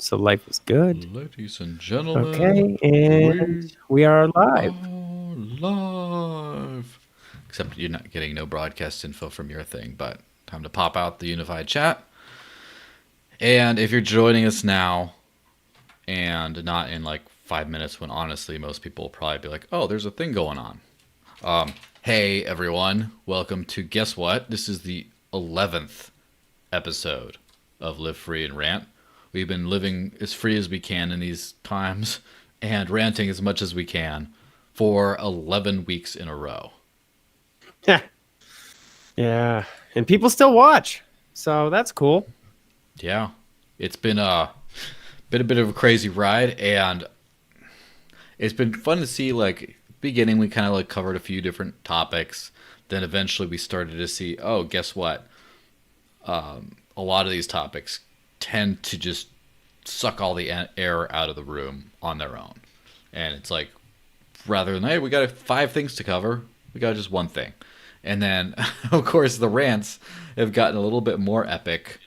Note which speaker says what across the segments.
Speaker 1: So life is good.
Speaker 2: Ladies and gentlemen,
Speaker 1: Okay, and
Speaker 2: we
Speaker 1: we are live.
Speaker 2: are live. Except you're not getting no broadcast info from your thing, but time to pop out the unified chat. And if you're joining us now and not in like 5 minutes, when honestly most people will probably be like, oh, there's a thing going on. Hey everyone, welcome to guess what? This is the 11th episode of Live Free and Rant. We've been living as free as we can in these times and ranting as much as we can for 11 weeks in a row.
Speaker 1: Yeah, and people still watch, so that's cool.
Speaker 2: Yeah, it's been a bit of a crazy ride, and it's been fun to see. Like beginning, we kind of like covered a few different topics. Then eventually, we started to see. Oh, guess what? A lot of these topics tend to just suck all the air out of the room on their own, and it's like rather than hey, we got 5 things to cover, we got just one thing. And then, of course, the rants have gotten a little bit more epic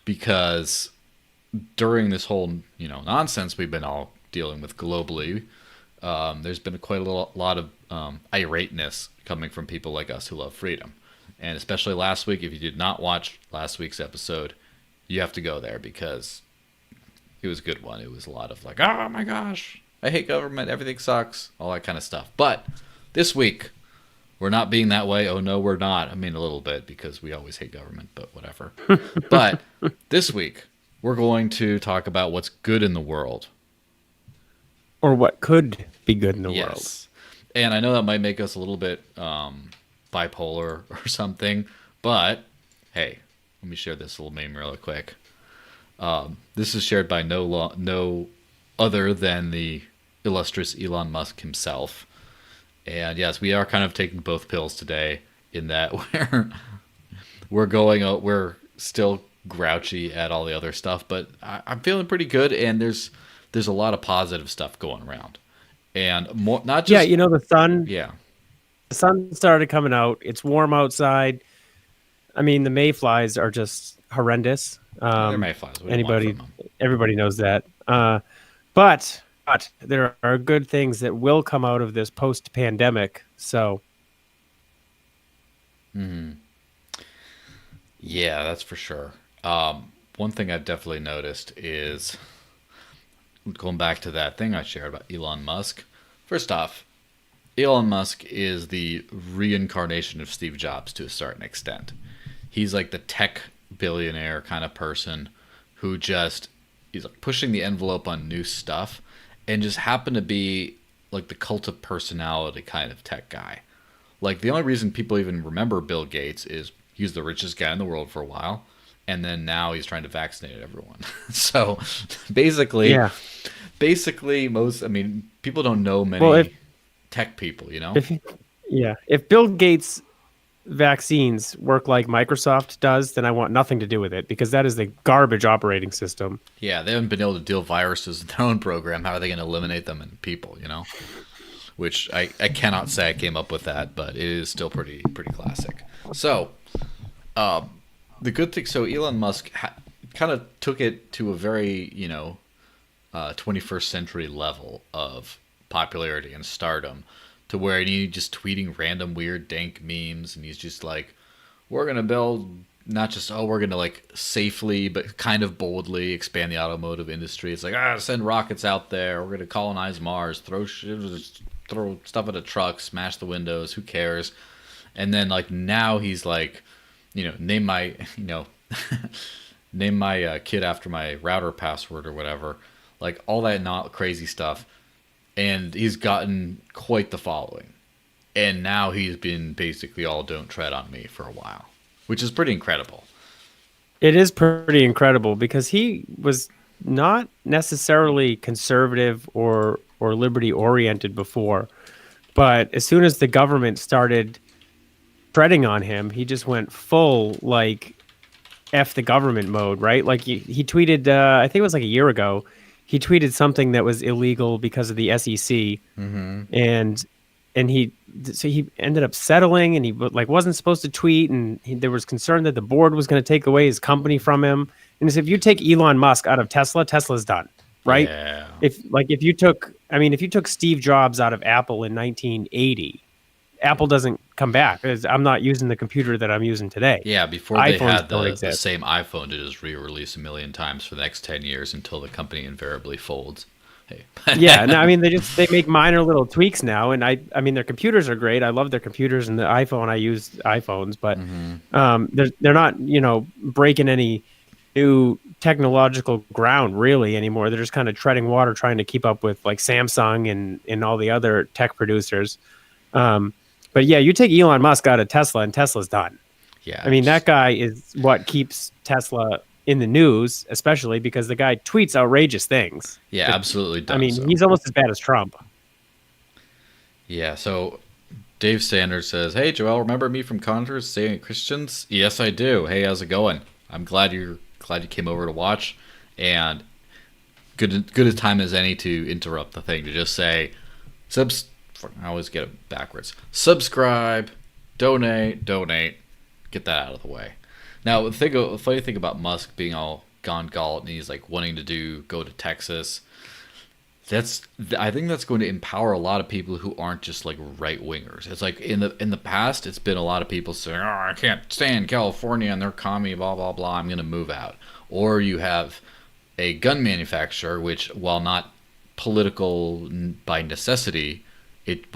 Speaker 2: because during this whole nonsense we've been all dealing with globally, there's been quite a lot of irateness coming from people like us who love freedom. And especially last week, if you did not watch last week's episode, you have to go there because it was a good one. It was a lot of like, oh my gosh, I hate government, everything sucks, all that kind of stuff. But this week, we're not being that way. Oh no, we're not. I mean, a little bit because we always hate government, but whatever. But this week, we're going to talk about what's good in the world.
Speaker 1: Or what could be good in the world.
Speaker 2: Yes. And I know that might make us a little bit bipolar or something, but hey, let me share this little meme real quick. This is shared by no other than the illustrious Elon Musk himself. And yes, we are kind of taking both pills today in that we're still grouchy at all the other stuff, but I'm feeling pretty good, and there's a lot of positive stuff going around. And more, not just
Speaker 1: the sun.
Speaker 2: yeah.
Speaker 1: The sun started coming out. It's warm outside. I mean, the mayflies are just horrendous.
Speaker 2: They're mayflies. We don't want from them.
Speaker 1: Everybody knows that. But there are good things that will come out of this post-pandemic. So,
Speaker 2: Yeah, that's for sure. One thing I've definitely noticed is going back to that thing I shared about Elon Musk. First off, Elon Musk is the reincarnation of Steve Jobs to a certain extent. He's like the tech billionaire kind of person who he's like pushing the envelope on new stuff and just happened to be like the cult of personality kind of tech guy. Like the only reason people even remember Bill Gates is he was the richest guy in the world for a while, and then now he's trying to vaccinate everyone. So basically,
Speaker 1: yeah.
Speaker 2: People don't know many tech people,
Speaker 1: If Bill Gates vaccines work like Microsoft does, then I want nothing to do with it because that is the garbage operating system.
Speaker 2: Yeah, they haven't been able to deal with viruses in their own program. How are they going to eliminate them in people, Which I cannot say I came up with that, but it is still pretty classic. So, the good thing, so Elon Musk kind of took it to a very, 21st century level of popularity and stardom to where he's just tweeting random weird dank memes, and he's just like, we're going to build not just, we're going to like safely but kind of boldly expand the automotive industry. It's like, send rockets out there, we're going to colonize Mars, throw stuff at a truck, smash the windows, who cares? And then like now he's like, name my name my kid after my router password or whatever, like all that not crazy stuff. And he's gotten quite the following. And now he's been basically all don't tread on me for a while, which is pretty incredible.
Speaker 1: It is pretty incredible because he was not necessarily conservative or liberty oriented before. But as soon as the government started treading on him, he just went full like F the government mode, right? Like he tweeted, I think it was like a year ago, he tweeted something that was illegal because of the SEC.
Speaker 2: Mm-hmm.
Speaker 1: And and he ended up settling, and he like wasn't supposed to tweet, and there was concern that the board was going to take away his company from him. And if you take Elon Musk out of Tesla, Tesla's done, right?
Speaker 2: Yeah.
Speaker 1: If you took, I mean, if you took Steve Jobs out of Apple in 1980, Apple doesn't come back. I'm not using the computer that I'm using today.
Speaker 2: Yeah, before they
Speaker 1: iPhones
Speaker 2: had
Speaker 1: don't
Speaker 2: the
Speaker 1: exist.
Speaker 2: same iPhone to just re-release a million times for the next 10 years until the company invariably folds. Hey.
Speaker 1: Yeah, no, I mean they make minor little tweaks now, and I mean their computers are great. I love their computers, and the iPhone, I use iPhones, but they're not breaking any new technological ground really anymore. They're just kind of treading water, trying to keep up with like Samsung and all the other tech producers. But yeah, you take Elon Musk out of Tesla, and Tesla's done.
Speaker 2: Yeah.
Speaker 1: I mean, that guy is what keeps Tesla in the news, especially because the guy tweets outrageous things.
Speaker 2: Yeah, absolutely does.
Speaker 1: I mean,
Speaker 2: so.
Speaker 1: he's almost as bad as Trump.
Speaker 2: Yeah, so Dave Sanders says, "Hey, Joel, remember me from Converse Saying Christians? Yes, I do. Hey, how's it going? I'm glad you came over to watch, and good a time as any to interrupt the thing to just say, I always get it backwards. Subscribe, donate, get that out of the way." Now, the funny thing about Musk being all gone galt and he's like wanting to go to Texas, I think that's going to empower a lot of people who aren't just like right wingers. It's like in the past, it's been a lot of people saying, "Oh, I can't stand California and they're commie, blah blah blah. I'm going to move out." Or you have a gun manufacturer, which, while not political by necessity, it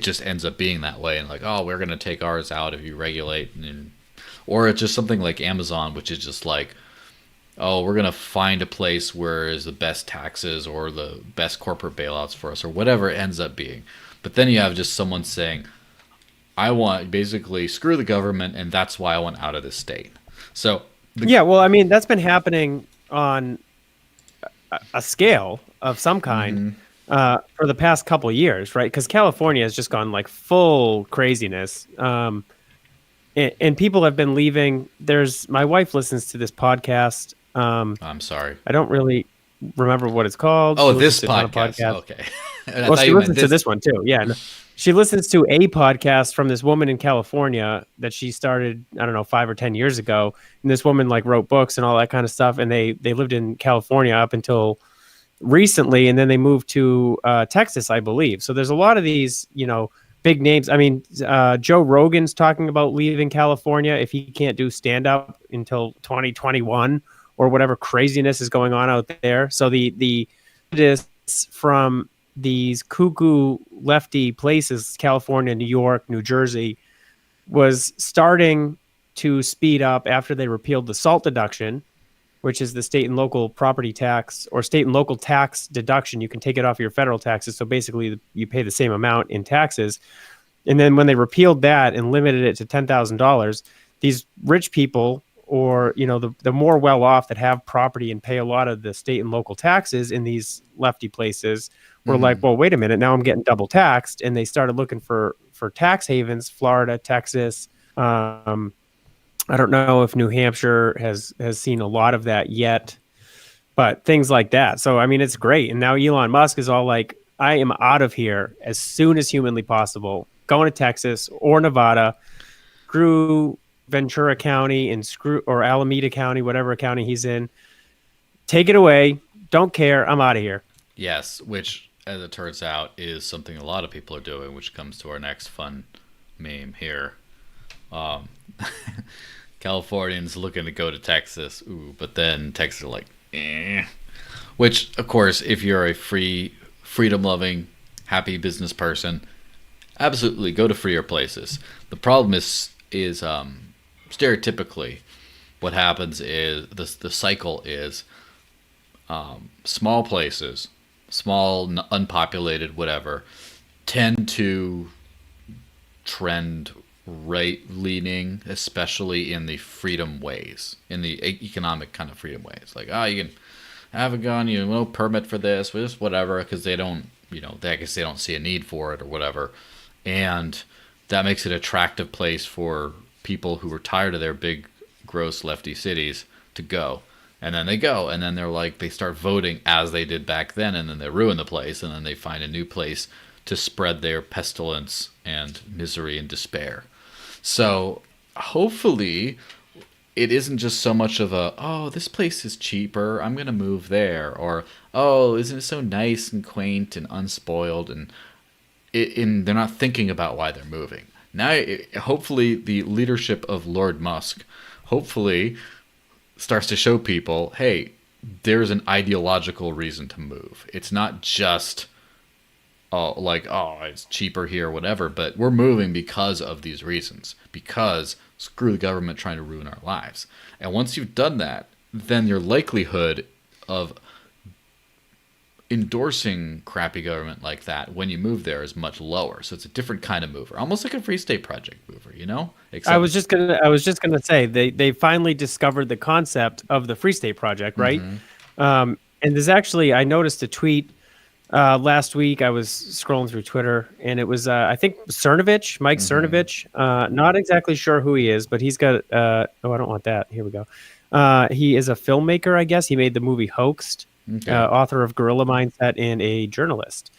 Speaker 2: just ends up being that way, and like, oh, we're going to take ours out if you regulate, or it's just something like Amazon, which is just like, oh, we're going to find a place where is the best taxes or the best corporate bailouts for us, or whatever it ends up being. But then you have just someone saying, I want, basically, screw the government, and that's why I want out of this state. So
Speaker 1: yeah, well, I mean, that's been happening on a scale of some kind for the past couple of years, right? Because California has just gone like full craziness. And people have been leaving. My wife listens to this podcast.
Speaker 2: I'm sorry.
Speaker 1: I don't really remember what it's called.
Speaker 2: Oh, this podcast. Okay.
Speaker 1: Well, she listens to this one too. Yeah. No, she listens to a podcast from this woman in California that she started, I don't know, 5 or 10 years ago. And this woman like wrote books and all that kind of stuff. And they lived in California up until recently. And then they moved to Texas, I believe. So there's a lot of these, big names. I mean, Joe Rogan's talking about leaving California if he can't do stand up until 2021 or whatever craziness is going on out there. So the from these cuckoo lefty places, California, New York, New Jersey, was starting to speed up after they repealed the SALT deduction, which is the state and local property tax or state and local tax deduction. You can take it off your federal taxes. So basically you pay the same amount in taxes. And then when they repealed that and limited it to $10,000, these rich people, or, the more well-off that have property and pay a lot of the state and local taxes in these lefty places were like, well, wait a minute, now I'm getting double taxed. And they started looking for tax havens, Florida, Texas. I don't know if New Hampshire has seen a lot of that yet, but things like that. So, I mean, it's great. And now Elon Musk is all like, I am out of here as soon as humanly possible, going to Texas or Nevada, screw Ventura County and or Alameda County, whatever county he's in. Take it away. Don't care. I'm out of here.
Speaker 2: Yes, which, as it turns out, is something a lot of people are doing, which comes to our next fun meme here. Californians looking to go to Texas, but then Texas are like, eh. Which, of course, if you're a freedom-loving, happy business person, absolutely go to freer places. The problem is stereotypically, what happens is the cycle is small places, small, unpopulated, whatever, tend to trend right-leaning, especially in the freedom ways, in the economic kind of freedom ways. Like, you can have a gun, no permit for this, just whatever, because they don't, I guess they don't see a need for it or whatever. And that makes it an attractive place for people who are tired of their big, gross lefty cities to go. And then they go, and then they're like, they start voting as they did back then, and then they ruin the place, and then they find a new place to spread their pestilence and misery and despair. So hopefully it isn't just so much of a, oh, this place is cheaper, I'm going to move there, or, oh, isn't it so nice and quaint and unspoiled, and they're not thinking about why they're moving. Now, hopefully the leadership of Lord Musk hopefully starts to show people, hey, there's an ideological reason to move. It's not just it's cheaper here, whatever, but we're moving because of these reasons, because screw the government trying to ruin our lives. And once you've done that, then your likelihood of endorsing crappy government like that when you move there is much lower. So it's a different kind of mover, almost like a Free State Project mover, you know? Except
Speaker 1: I was just gonna say they finally discovered the concept of the Free State Project, right? And there's actually, I noticed a tweet last week. I was scrolling through Twitter, and it was I think Cernovich, Mike Cernovich. Not exactly sure who he is, but he's got I don't want that. Here we go. He is a filmmaker, I guess. He made the movie Hoaxed. Okay. Author of Guerrilla Mindset and a journalist.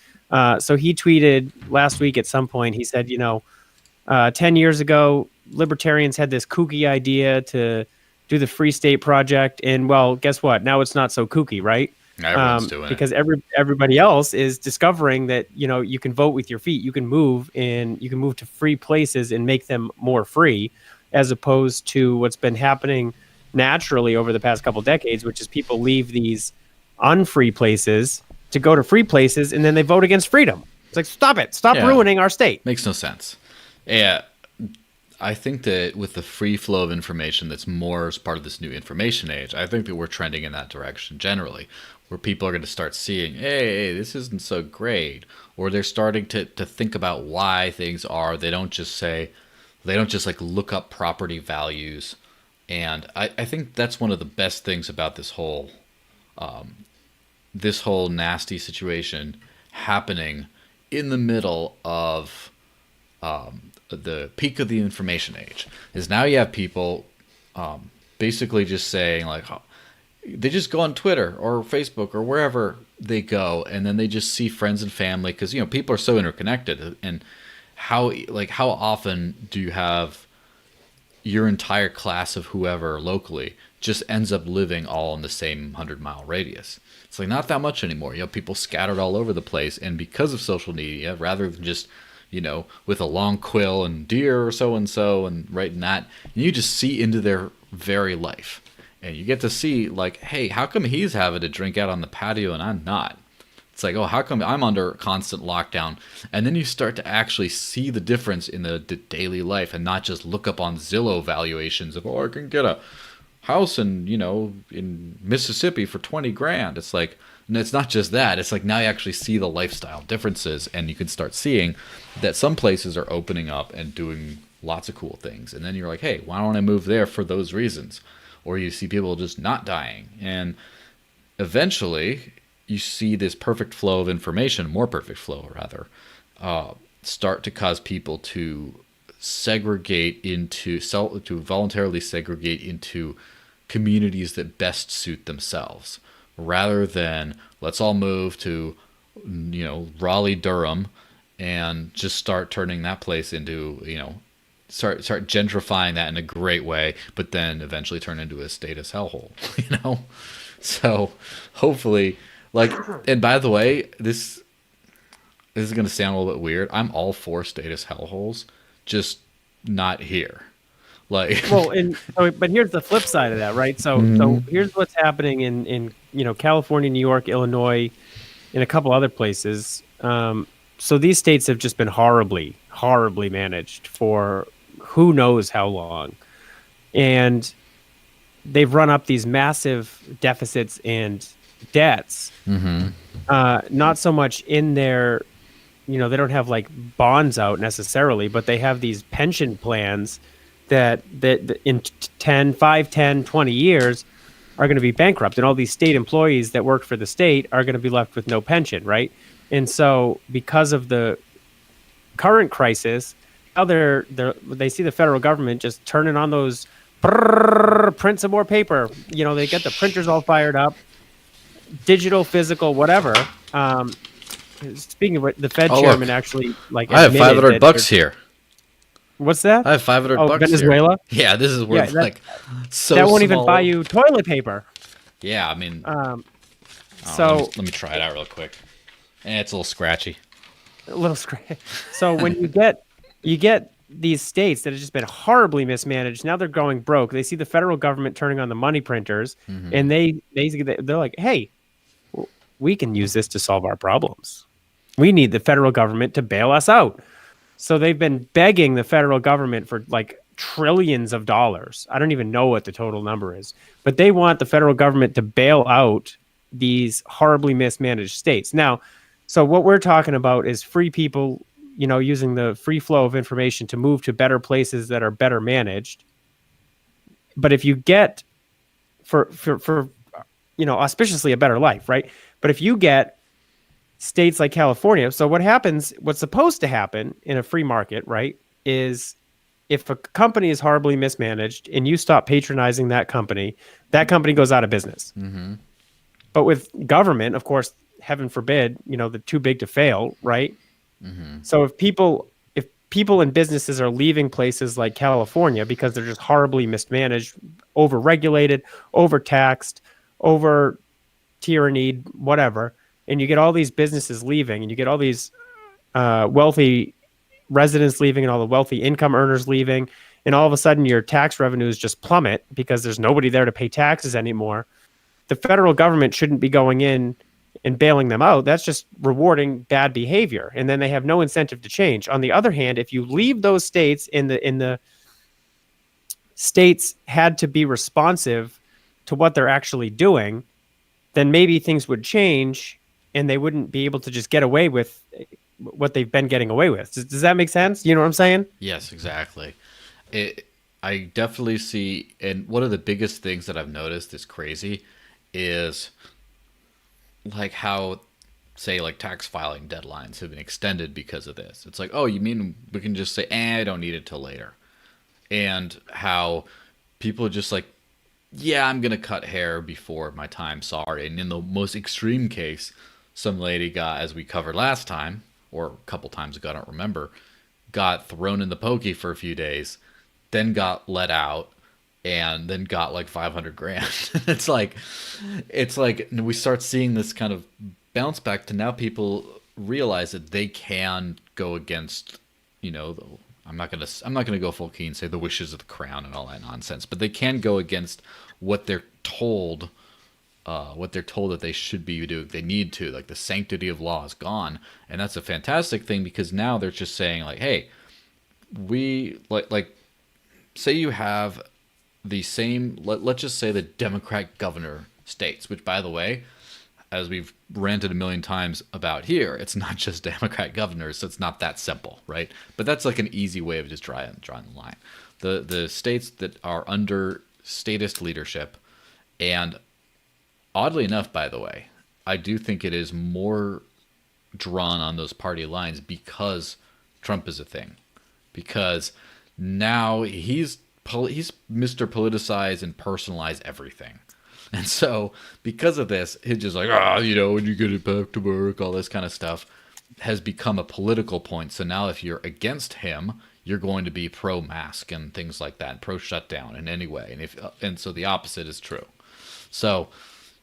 Speaker 1: So he tweeted last week at some point, he said, 10 years ago, libertarians had this kooky idea to do the Free State Project. And well, guess what? Now it's not so kooky, right?
Speaker 2: Everyone's doing
Speaker 1: because
Speaker 2: it.
Speaker 1: everybody else is discovering that, you can vote with your feet. You can move to free places and make them more free, as opposed to what's been happening naturally over the past couple decades, which is people leave these unfree places to go to free places, and then they vote against freedom. It's like, stop it. Stop ruining our state.
Speaker 2: Makes no sense. Yeah. I think that with the free flow of information that's more as part of this new information age, I think that we're trending in that direction generally, where people are going to start seeing, hey, this isn't so great. Or they're starting to think about why things are. They don't just like look up property values. And I think that's one of the best things about this whole nasty situation happening in the middle of the peak of the information age. Is now you have people basically just saying, like, they just go on Twitter or Facebook or wherever they go, and then they just see friends and family, because people are so interconnected. And how often do you have your entire class of whoever locally just ends up living all in the same 100-mile radius? It's like not that much anymore. People scattered all over the place, and because of social media, rather than just with a long quill and dear so-and-so and writing that, you just see into their very life. And you get to see, like, hey, how come he's having to drink out on the patio and I'm not? It's like, oh, how come I'm under constant lockdown? And then you start to actually see the difference in the daily life, and not just look up on Zillow valuations of, oh, I can get a house in Mississippi for 20 grand. It's like, and it's not just that. It's like now you actually see the lifestyle differences, and you can start seeing that some places are opening up and doing lots of cool things. And then you're like, hey, why don't I move there for those reasons? Or you see people just not dying. And eventually you see this perfect flow of information, more perfect flow rather, start to cause people to voluntarily segregate into communities that best suit themselves, rather than let's all move to Raleigh, Durham, and just start turning that place into start gentrifying that in a great way, but then eventually turn into a status hellhole. So hopefully, and by the way, this is going to sound a little bit weird. I'm all for status hellholes, just not here. But here's the flip side of that, right? So here's what's happening in California, New York, Illinois, and a couple other places. So these states have just been horribly managed for who knows how long, and they've run up these massive deficits and debts. Not so much in their, they don't have like bonds out necessarily, but they have these pension plans that in 5, 10, 20 years are going to be bankrupt. And all these state employees that work for the state are going to be left with no pension, right? And so because of the current crisis, now they see the federal government just turning on those print some more paper. They get the printers all fired up, digital, physical, whatever.
Speaker 1: speaking of what, the Fed
Speaker 2: Oh
Speaker 1: chairman
Speaker 2: look,
Speaker 1: actually like
Speaker 2: I have five
Speaker 1: admitted
Speaker 2: hundred
Speaker 1: that
Speaker 2: bucks here.
Speaker 1: what's that?
Speaker 2: I have 500
Speaker 1: Oh,
Speaker 2: bucks here.
Speaker 1: Venezuela.
Speaker 2: Yeah, this is
Speaker 1: Yeah,
Speaker 2: worth
Speaker 1: that
Speaker 2: like so
Speaker 1: that won't even buy
Speaker 2: small.
Speaker 1: you toilet paper.
Speaker 2: Yeah, I mean,
Speaker 1: Um,
Speaker 2: oh, let me
Speaker 1: so
Speaker 2: let me try it out real quick. It's a little scratchy.
Speaker 1: a little so when you get these states that have just been horribly mismanaged, now they're going broke. They see the federal government turning on the money printers,
Speaker 2: Hmm.
Speaker 1: and they basically they're like, "Hey, we can use this to solve our problems. We need the federal government to bail us out." So they've been begging the federal government for like trillions of dollars. I don't even know what the total number is, but they want the federal government to bail out these horribly mismanaged states. Now, so what we're talking about is free people, using the free flow of information to move to better places that are better managed. But if you get for auspiciously a better life, right? But if you get states like California, so what's supposed to happen in a free market, right, is if a company is horribly mismanaged and you stop patronizing that company goes out of business.
Speaker 2: Hmm.
Speaker 1: But with government, of course, heaven forbid, they're too big to fail, right?
Speaker 2: Hmm.
Speaker 1: So if people and businesses are leaving places like California because they're just horribly mismanaged, overregulated, overtaxed, over tyrannied, whatever, and you get all these businesses leaving, and you get all these wealthy residents leaving, and all the wealthy income earners leaving, and all of a sudden your tax revenues just plummet because there's nobody there to pay taxes anymore. The federal government shouldn't be going in and bailing them out. That's just rewarding bad behavior, and then they have no incentive to change. On the other hand, if you leave those states in the states had to be responsive to what they're actually doing, then maybe things would change and they wouldn't be able to just get away with what they've been getting away with. Does that make sense? You know what I'm saying?
Speaker 2: Yes, exactly. It. I definitely see, and one of the biggest things that I've noticed is crazy, is like how, say, like tax filing deadlines have been extended because of this. It's like, oh, you mean we can just say, I don't need it till later, and how people just like, yeah, I'm gonna cut hair before my time. Sorry. And in the most extreme case, some lady got, as we covered last time, or a couple times ago, I don't remember, got thrown in the pokey for a few days, then got let out, and then got like 500 grand. it's like we start seeing this kind of bounce back to now people realize that they can go against, the, I'm not gonna go full key and say the wishes of the crown and all that nonsense, but they can go against what they're told, that they should be doing. They need to, like, the sanctity of law is gone, and that's a fantastic thing because now they're just saying like, hey, we like say you have the same, let's just say the Democrat governor states, which, by the way, as we've ranted a million times about here, it's not just Democrat governors, so it's not that simple, right? But that's like an easy way of just drawing the line. The states that are under statist leadership, and oddly enough, by the way, I do think it is more drawn on those party lines because Trump is a thing. Because now he's Mr. Politicize and personalize everything. And so, because of this, he's just like, when you get it back to work, all this kind of stuff has become a political point. So now if you're against him, you're going to be pro-mask and things like that, pro shutdown in any way. And so the opposite is true. So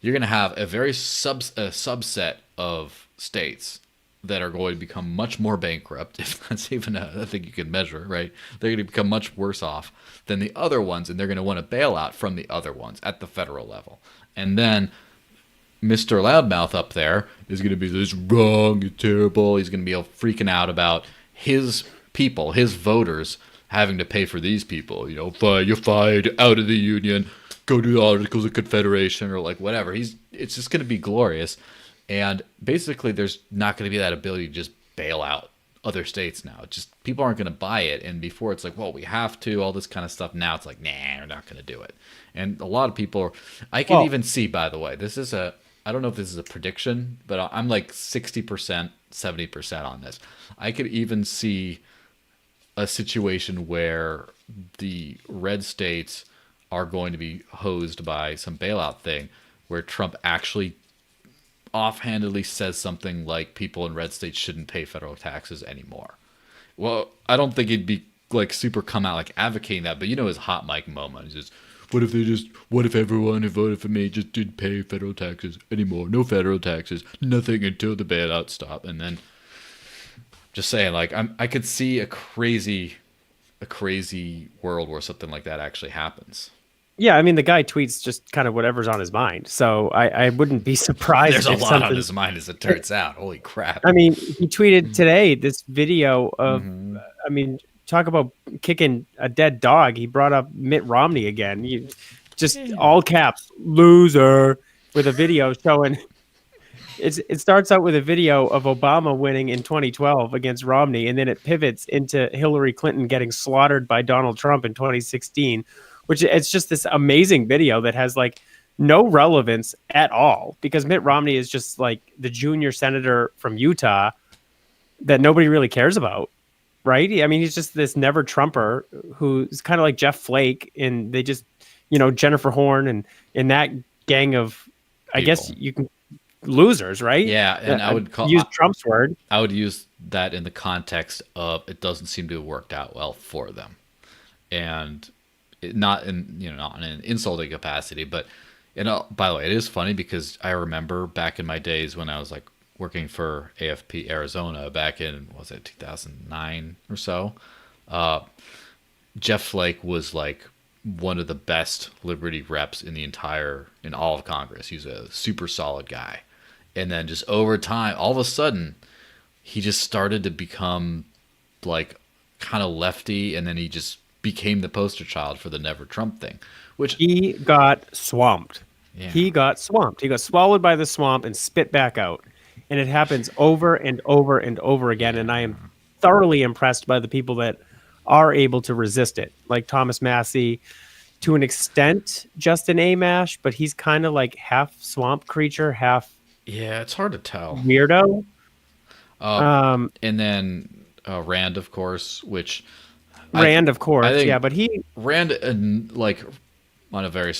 Speaker 2: you're going to have a very subset of states that are going to become much more bankrupt, if that's even a thing you can measure, right? They're going to become much worse off than the other ones, and they're going to want a bailout from the other ones at the federal level. And then Mr. Loudmouth up there is going to be this wrong, it's terrible. He's going to be all freaking out about his people, his voters, having to pay for these people. You're fired, out of the union, go to the Articles of Confederation, or like whatever. It's just going to be glorious. And basically, there's not going to be that ability to just bail out other states now. Just people aren't going to buy it. And before it's like, well, we have to, all this kind of stuff. Now it's like, nah, we're not going to do it. And a lot of people I can even see, by the way, I don't know if this is a prediction, but I'm like 60%, 70% on this. I could even see a situation where the red states are going to be hosed by some bailout thing where Trump actually offhandedly says something like people in red states shouldn't pay federal taxes anymore. Well, I don't think he'd be like super come out like advocating that, but his hot mic moment is just, what if everyone who voted for me just didn't pay federal taxes anymore? No federal taxes, nothing until the bailout stop. And then just saying, like, I could see a crazy world where something like that actually happens.
Speaker 1: Yeah, I mean, the guy tweets just kind of whatever's on his mind. So I wouldn't be surprised
Speaker 2: There's a
Speaker 1: if
Speaker 2: lot on
Speaker 1: something.
Speaker 2: his mind as it turns out. Holy crap.
Speaker 1: I mean, he tweeted today this video of, I mean, talk about kicking a dead dog. He brought up Mitt Romney again. Just all caps, loser, with a video showing. It starts out with a video of Obama winning in 2012 against Romney, and then it pivots into Hillary Clinton getting slaughtered by Donald Trump in 2016, which it's just this amazing video that has like no relevance at all because Mitt Romney is just like the junior senator from Utah that nobody really cares about, right? I mean, he's just this never Trumper who's kind of like Jeff Flake, and they just, Jennifer Horn and in that gang of, I guess you can losers, right?
Speaker 2: Yeah, and I would
Speaker 1: use Trump's word.
Speaker 2: I would use that in the context of it doesn't seem to have worked out well for them, and not in not in an insulting capacity, but by the way, it is funny because I remember back in my days when I was like working for AFP Arizona back in 2009 or so. Jeff Flake was like one of the best Liberty reps in all of Congress. He's a super solid guy. And then just over time, all of a sudden, he just started to become like kind of lefty, and then he just became the poster child for the Never Trump thing, which
Speaker 1: he got swamped.
Speaker 2: Yeah.
Speaker 1: He got swamped. He got swallowed by the swamp and spit back out. And it happens over and over and over again. And I am thoroughly impressed by the people that are able to resist it, like Thomas Massey, to an extent, Justin Amash, but he's kind of like half swamp creature, half
Speaker 2: it's hard to tell.
Speaker 1: Weirdo.
Speaker 2: And then Rand, of course, which
Speaker 1: of course, yeah, but
Speaker 2: Rand, like on a very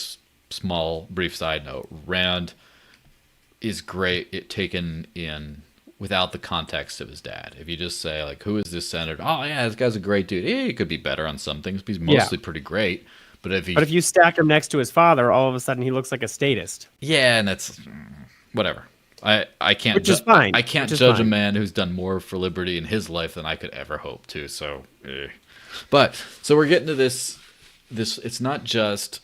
Speaker 2: small, brief side note, Rand is great taken in without the context of his dad. If you just say like, who is this senator? Oh yeah, this guy's a great dude. He could be better on some things, but he's mostly pretty great. But if you
Speaker 1: stack him next to his father, all of a sudden he looks like a statist.
Speaker 2: Yeah, and that's whatever. I can't.
Speaker 1: Which is fine.
Speaker 2: I can't judge a man who's done more for liberty in his life than I could ever hope to. So, but so we're getting to this. It's not just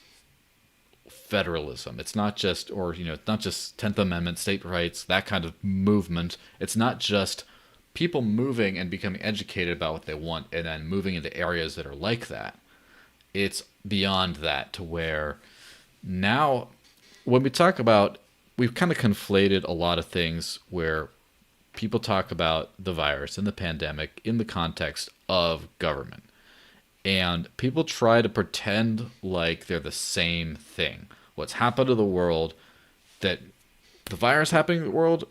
Speaker 2: federalism. It's not just, it's not just 10th Amendment, state rights, that kind of movement. It's not just people moving and becoming educated about what they want and then moving into areas that are like that. It's beyond that to where now when we talk about, we've kind of conflated a lot of things where people talk about the virus and the pandemic in the context of government. And people try to pretend like they're the same thing. What's happened to the world, that the virus happening to the world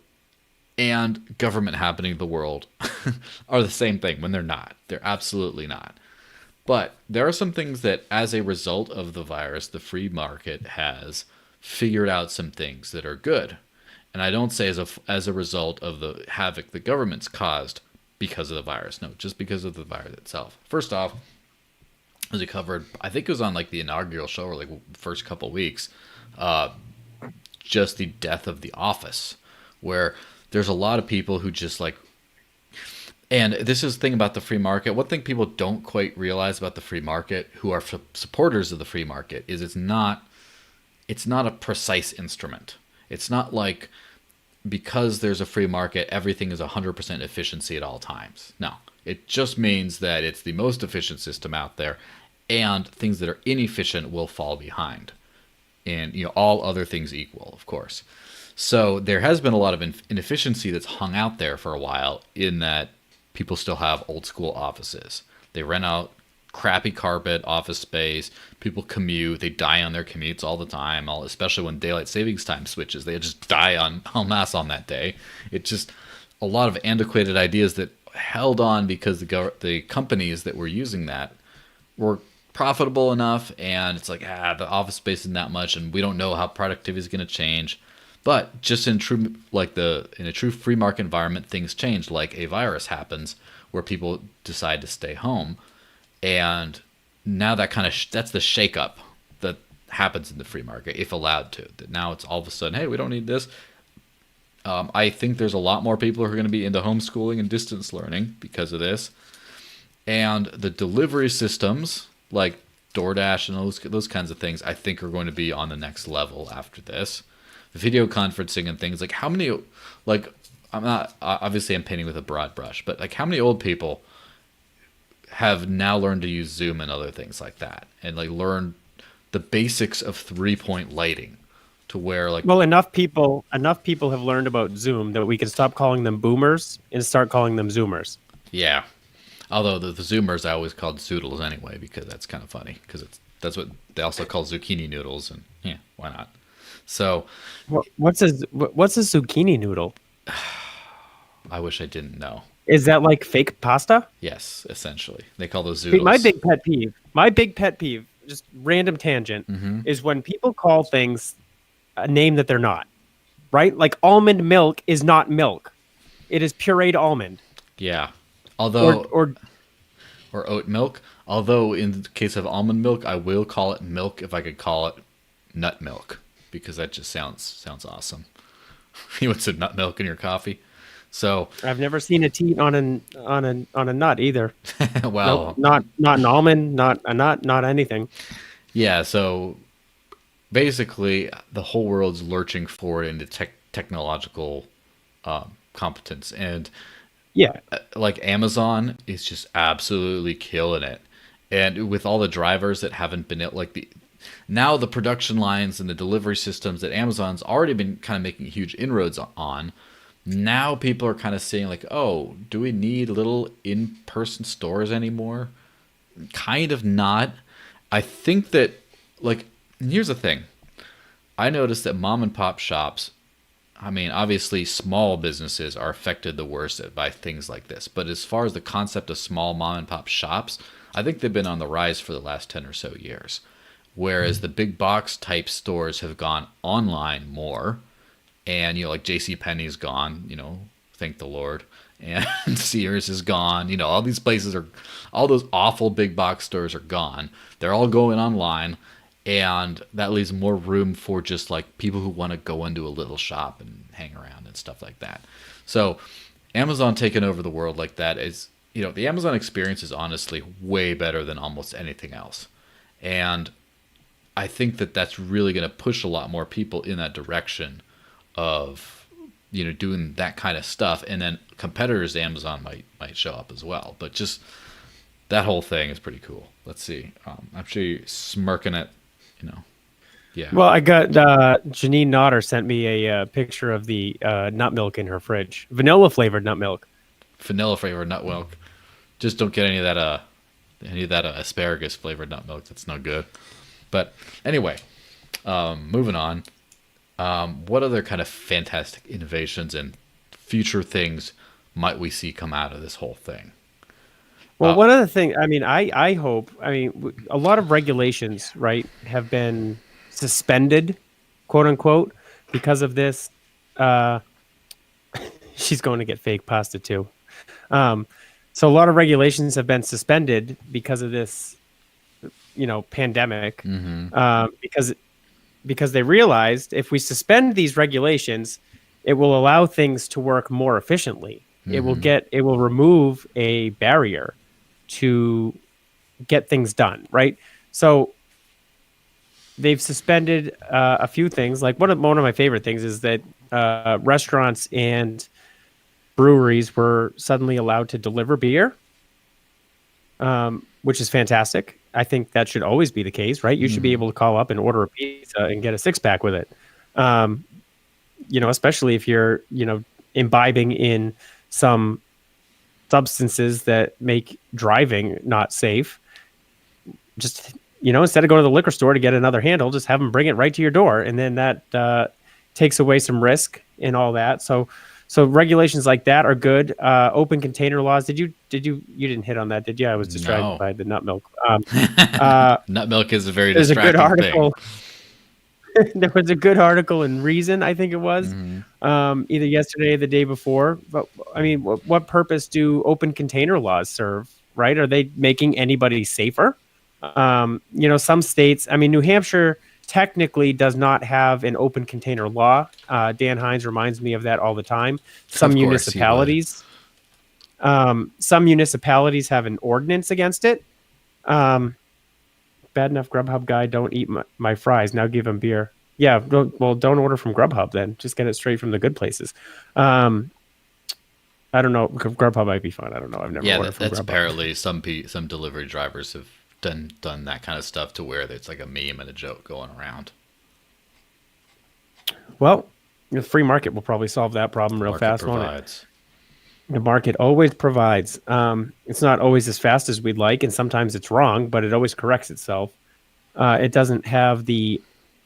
Speaker 2: and government happening to the world are the same thing when they're not. They're absolutely not. But there are some things that as a result of the virus, the free market has figured out some things that are good. And I don't say as a result of the havoc the government's caused because of the virus. No, just because of the virus itself. First off, as we covered, I think it was on like the inaugural show or like first couple weeks, just the death of The Office, where there's a lot of people who just like, and this is the thing about the free market. One thing people don't quite realize about the free market, who are supporters of the free market, is it's not a precise instrument. It's not like because there's a free market, everything is 100% efficiency at all times. No, it just means that it's the most efficient system out there, and things that are inefficient will fall behind. And all other things equal, of course. So there has been a lot of inefficiency that's hung out there for a while in that people still have old school offices. They rent out crappy carpet office space. People commute. They die on their commutes all the time, especially when daylight savings time switches. They just die en masse on that day. It's just a lot of antiquated ideas that held on because the companies that were using that were profitable enough, and it's like, the office space isn't that much, and we don't know how productivity is going to change. But just in true in a true free market environment, things change. Like a virus happens where people decide to stay home, and now that kind of that's the shakeup that happens in the free market if allowed to. That now it's all of a sudden, hey, we don't need this. I think there's a lot more people who are going to be into homeschooling and distance learning because of this, and the delivery systems like DoorDash and those kinds of things, I think are going to be on the next level after this. Video conferencing and things like how many, like I'm not obviously I'm painting with a broad brush, but like how many old people have now learned to use Zoom and other things like that, and like learn the basics of 3-point lighting to where like
Speaker 1: Well, enough people have learned about Zoom that we can stop calling them boomers and start calling them Zoomers.
Speaker 2: yeah. Although the Zoomers I always called zoodles anyway because that's kind of funny because that's what they also call zucchini noodles, and yeah, why not? So
Speaker 1: What's a zucchini noodle?
Speaker 2: I wish I didn't know.
Speaker 1: Is that like fake pasta?
Speaker 2: Yes, essentially they call those
Speaker 1: See,
Speaker 2: zoodles.
Speaker 1: my big pet peeve, just random tangent, is when people call things a name that they're not. Right? Like almond milk is not milk; it is pureed almond.
Speaker 2: Yeah. Although
Speaker 1: Or
Speaker 2: oat milk. Although in the case of almond milk, I will call it milk if I could call it nut milk because that just sounds awesome. You want some nut milk in your coffee? So
Speaker 1: I've never seen a teat on a nut either.
Speaker 2: well,
Speaker 1: Nope, not an almond, not a nut, not anything.
Speaker 2: yeah. So basically, the whole world's lurching forward into technological competence, and
Speaker 1: Yeah.
Speaker 2: like Amazon is just absolutely killing it. And with all the drivers that haven't been like now the production lines and the delivery systems that Amazon's already been kind of making huge inroads on, now people are kind of saying like, oh, do we need little in-person stores anymore? Kind of not. I think that like here's the thing. I noticed that mom and pop shops, I mean, obviously, small businesses are affected the worst by things like this. But as far as the concept of small mom and pop shops, I think they've been on the rise for the last 10 or so years. Whereas the big box type stores have gone online more. And, like J.C. Penney's gone, thank the Lord. And Sears is gone. All these places all those awful big box stores are gone. They're all going online. And that leaves more room for just like people who want to go into a little shop and hang around and stuff like that. So Amazon taking over the world like that is, the Amazon experience is honestly way better than almost anything else. And I think that that's really going to push a lot more people in that direction of, doing that kind of stuff. And then competitors to Amazon might show up as well. But just that whole thing is pretty cool. Let's see. I'm sure you're smirking at, yeah.
Speaker 1: Well, I got Janine Nodder sent me a picture of the nut milk in her fridge, vanilla flavored nut milk.
Speaker 2: Vanilla flavored nut milk. Just don't get any of that asparagus flavored nut milk. That's no good. But anyway, moving on. What other kind of fantastic innovations and future things might we see come out of this whole thing?
Speaker 1: Well, one other thing, I hope, a lot of regulations, right, have been suspended, quote unquote, because of this. She's going to get fake pasta too. So a lot of regulations have been suspended because of this, pandemic. Because they realized if we suspend these regulations, it will allow things to work more efficiently. It will remove a barrier to get things done, right? So they've suspended a few things. Like one of my favorite things is that restaurants and breweries were suddenly allowed to deliver beer, which is fantastic. I think that should always be the case, right? You should be able to call up and order a pizza and get a 6-pack with it. Especially if you're, imbibing in some substances that make driving not safe. Just, instead of going to the liquor store to get another handle, just have them bring it right to your door. And then that takes away some risk and all that. So regulations like that are good. Open container laws. You didn't hit on that, did you? I was distracted by the nut milk.
Speaker 2: Nut milk is a very
Speaker 1: there's a good
Speaker 2: distracting
Speaker 1: article. there was a good article in Reason, I think it was,
Speaker 2: Hmm.
Speaker 1: either yesterday or the day before. But I mean, what purpose do open container laws serve? Right? Are they making anybody safer? Some states. I mean, New Hampshire technically does not have an open container law. Dan Hines reminds me of that all the time. Some
Speaker 2: Of course he would.
Speaker 1: municipalities, some municipalities have an ordinance against it. Um, Bad enough Grubhub guy, don't eat my fries. Now give him beer. Yeah, don't order from Grubhub then. Just get it straight from the good places. Um, I don't know. Grubhub might be fun. I don't know. I've never
Speaker 2: Yeah,
Speaker 1: ordered from
Speaker 2: that's
Speaker 1: Grubhub.
Speaker 2: apparently some delivery drivers have done that kind of stuff to where it's like a meme and a joke going around.
Speaker 1: Well, the free market will probably solve that problem real
Speaker 2: Market
Speaker 1: fast, won't it?
Speaker 2: provides.
Speaker 1: The market always provides. It's not always as fast as we'd like, and sometimes it's wrong, but it always corrects itself. It doesn't have the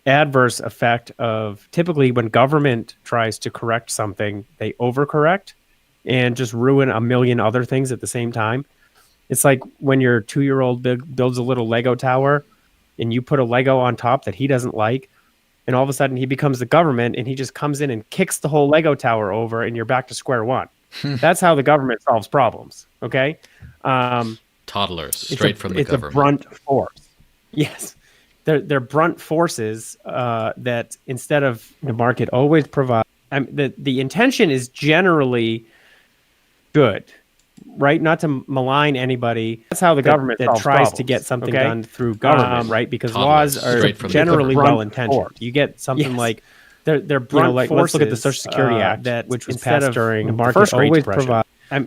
Speaker 1: adverse effect of typically when government tries to correct something, they overcorrect and just ruin a million other things at the same time. It's like when your 2-year-old builds a little Lego tower and you put a Lego on top that he doesn't like, and all of a sudden he becomes the government and he just comes in and kicks the whole Lego tower over and you're back to square one. That's how the government solves problems. Okay.
Speaker 2: Toddlers, straight from the
Speaker 1: It's
Speaker 2: government.
Speaker 1: a brunt force. Yes. They're brunt forces that instead of the market always provide, the intention is generally good, right? Not to malign anybody. That's how the government that tries to get something done through government, right? Because
Speaker 2: Toddlers,
Speaker 1: laws are
Speaker 2: straight from the
Speaker 1: generally
Speaker 2: government.
Speaker 1: well intentioned. You get something like they're brunt
Speaker 2: like,
Speaker 1: forces.
Speaker 2: let's look at the
Speaker 1: Social Security Act,
Speaker 2: that
Speaker 1: which was
Speaker 2: instead
Speaker 1: passed
Speaker 2: of
Speaker 1: during
Speaker 2: the
Speaker 1: the
Speaker 2: market
Speaker 1: first Great
Speaker 2: always
Speaker 1: Depression.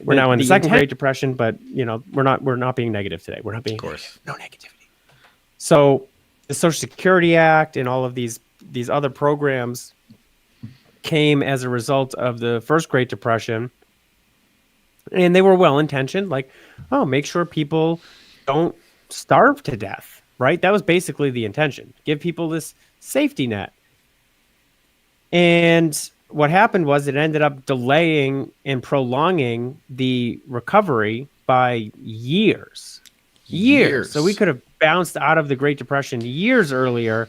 Speaker 1: We're now in the second Great Depression, but we're not being negative today. We're not being negative. No negativity. So the Social Security Act and all of these other programs came as a result of the first Great Depression, and they were well intentioned. Like, oh, make sure people don't starve to death. Right? That was basically the intention. Give people this safety net. And what happened was it ended up delaying and prolonging the recovery by years. So we could have bounced out of the Great Depression years earlier,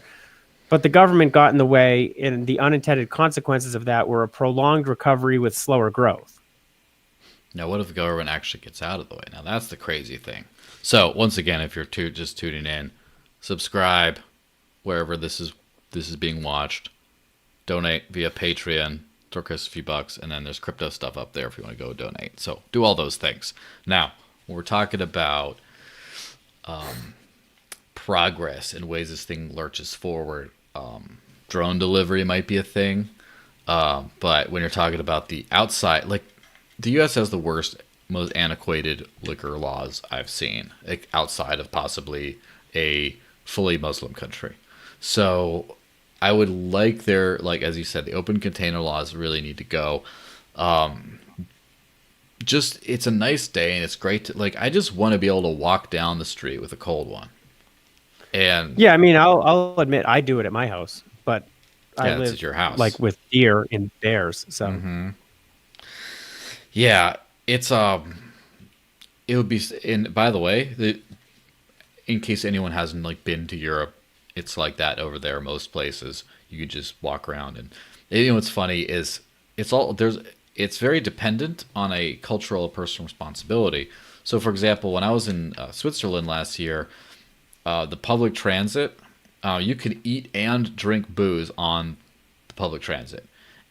Speaker 1: but the government got in the way, and the unintended consequences of that were a prolonged recovery with slower growth.
Speaker 2: Now, what if the government actually gets out of the way? Now, that's the crazy thing. So, once again, if you're just tuning in, subscribe wherever this is being watched. Donate via Patreon. Throw Chris a few bucks, and then there's crypto stuff up there if you want to go donate. So, do all those things. Now, when we're talking about progress and ways this thing lurches forward, drone delivery might be a thing. But when you're talking about the outside, like the U.S. has the worst, most antiquated liquor laws I've seen, like outside of possibly a fully Muslim country. So I would like their, like as you said, the open container laws really need to go. Just it's a nice day and it's great to like. I just want to be able to walk down the street with a cold one. And
Speaker 1: yeah, I mean, I'll admit I do it at my house, but I live
Speaker 2: at your house,
Speaker 1: like with deer and bears. So
Speaker 2: yeah, it's it would be. And by the way, in case anyone hasn't like been to Europe, it's like that over there. Most places you could just walk around, and what's funny is it's very dependent on a cultural or personal responsibility. So, for example, when I was in Switzerland last year, the public transit, you could eat and drink booze on the public transit,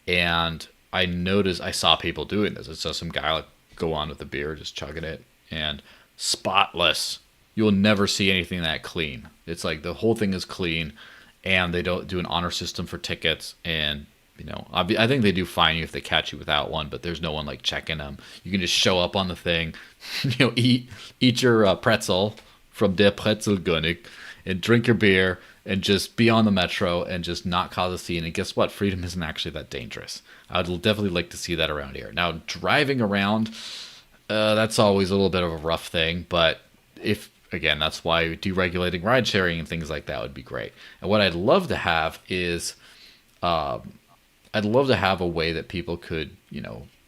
Speaker 2: and I saw people doing this. I saw some guy like go on with a beer, just chugging it, and spotless. You'll never see anything that clean. It's like the whole thing is clean, and they don't do an honor system for tickets. And I think they do fine you if they catch you without one, but there's no one like checking them. You can just show up on the thing, eat your pretzel from Der Pretzelkönig, and drink your beer, and just be on the metro and just not cause a scene. And guess what? Freedom isn't actually that dangerous. I would definitely like to see that around here. Now, driving around, that's always a little bit of a rough thing, but again, that's why deregulating ride sharing and things like that would be great. And what I'd love to have is, I'd love to have a way that people could,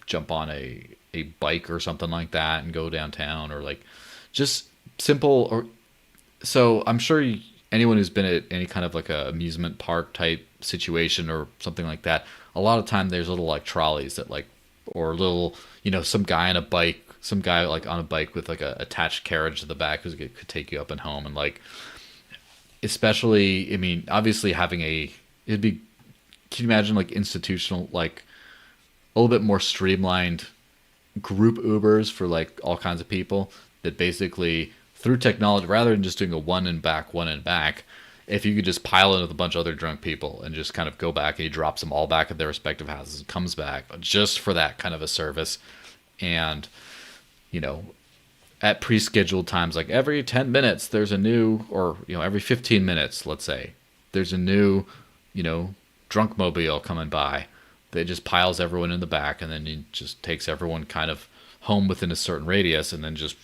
Speaker 2: jump on a bike or something like that and go downtown, or like just simple. Or so I'm sure anyone who's been at any kind of like a amusement park type situation or something like that, a lot of time there's little like trolleys that like, or little, some guy on a bike, some guy like on a bike with like a attached carriage to the back who could take you up and home. And like, especially, I mean, obviously having it'd be, can you imagine like institutional, like a little bit more streamlined group Ubers for like all kinds of people that basically through technology, rather than just doing a one and back, if you could just pile in with a bunch of other drunk people and just kind of go back and he drops them all back at their respective houses and comes back just for that kind of a service. And, at pre-scheduled times, like every 10 minutes, there's a new, or, every 15 minutes, let's say, there's a new, drunk mobile coming by that just piles everyone in the back and then he just takes everyone kind of home within a certain radius and then just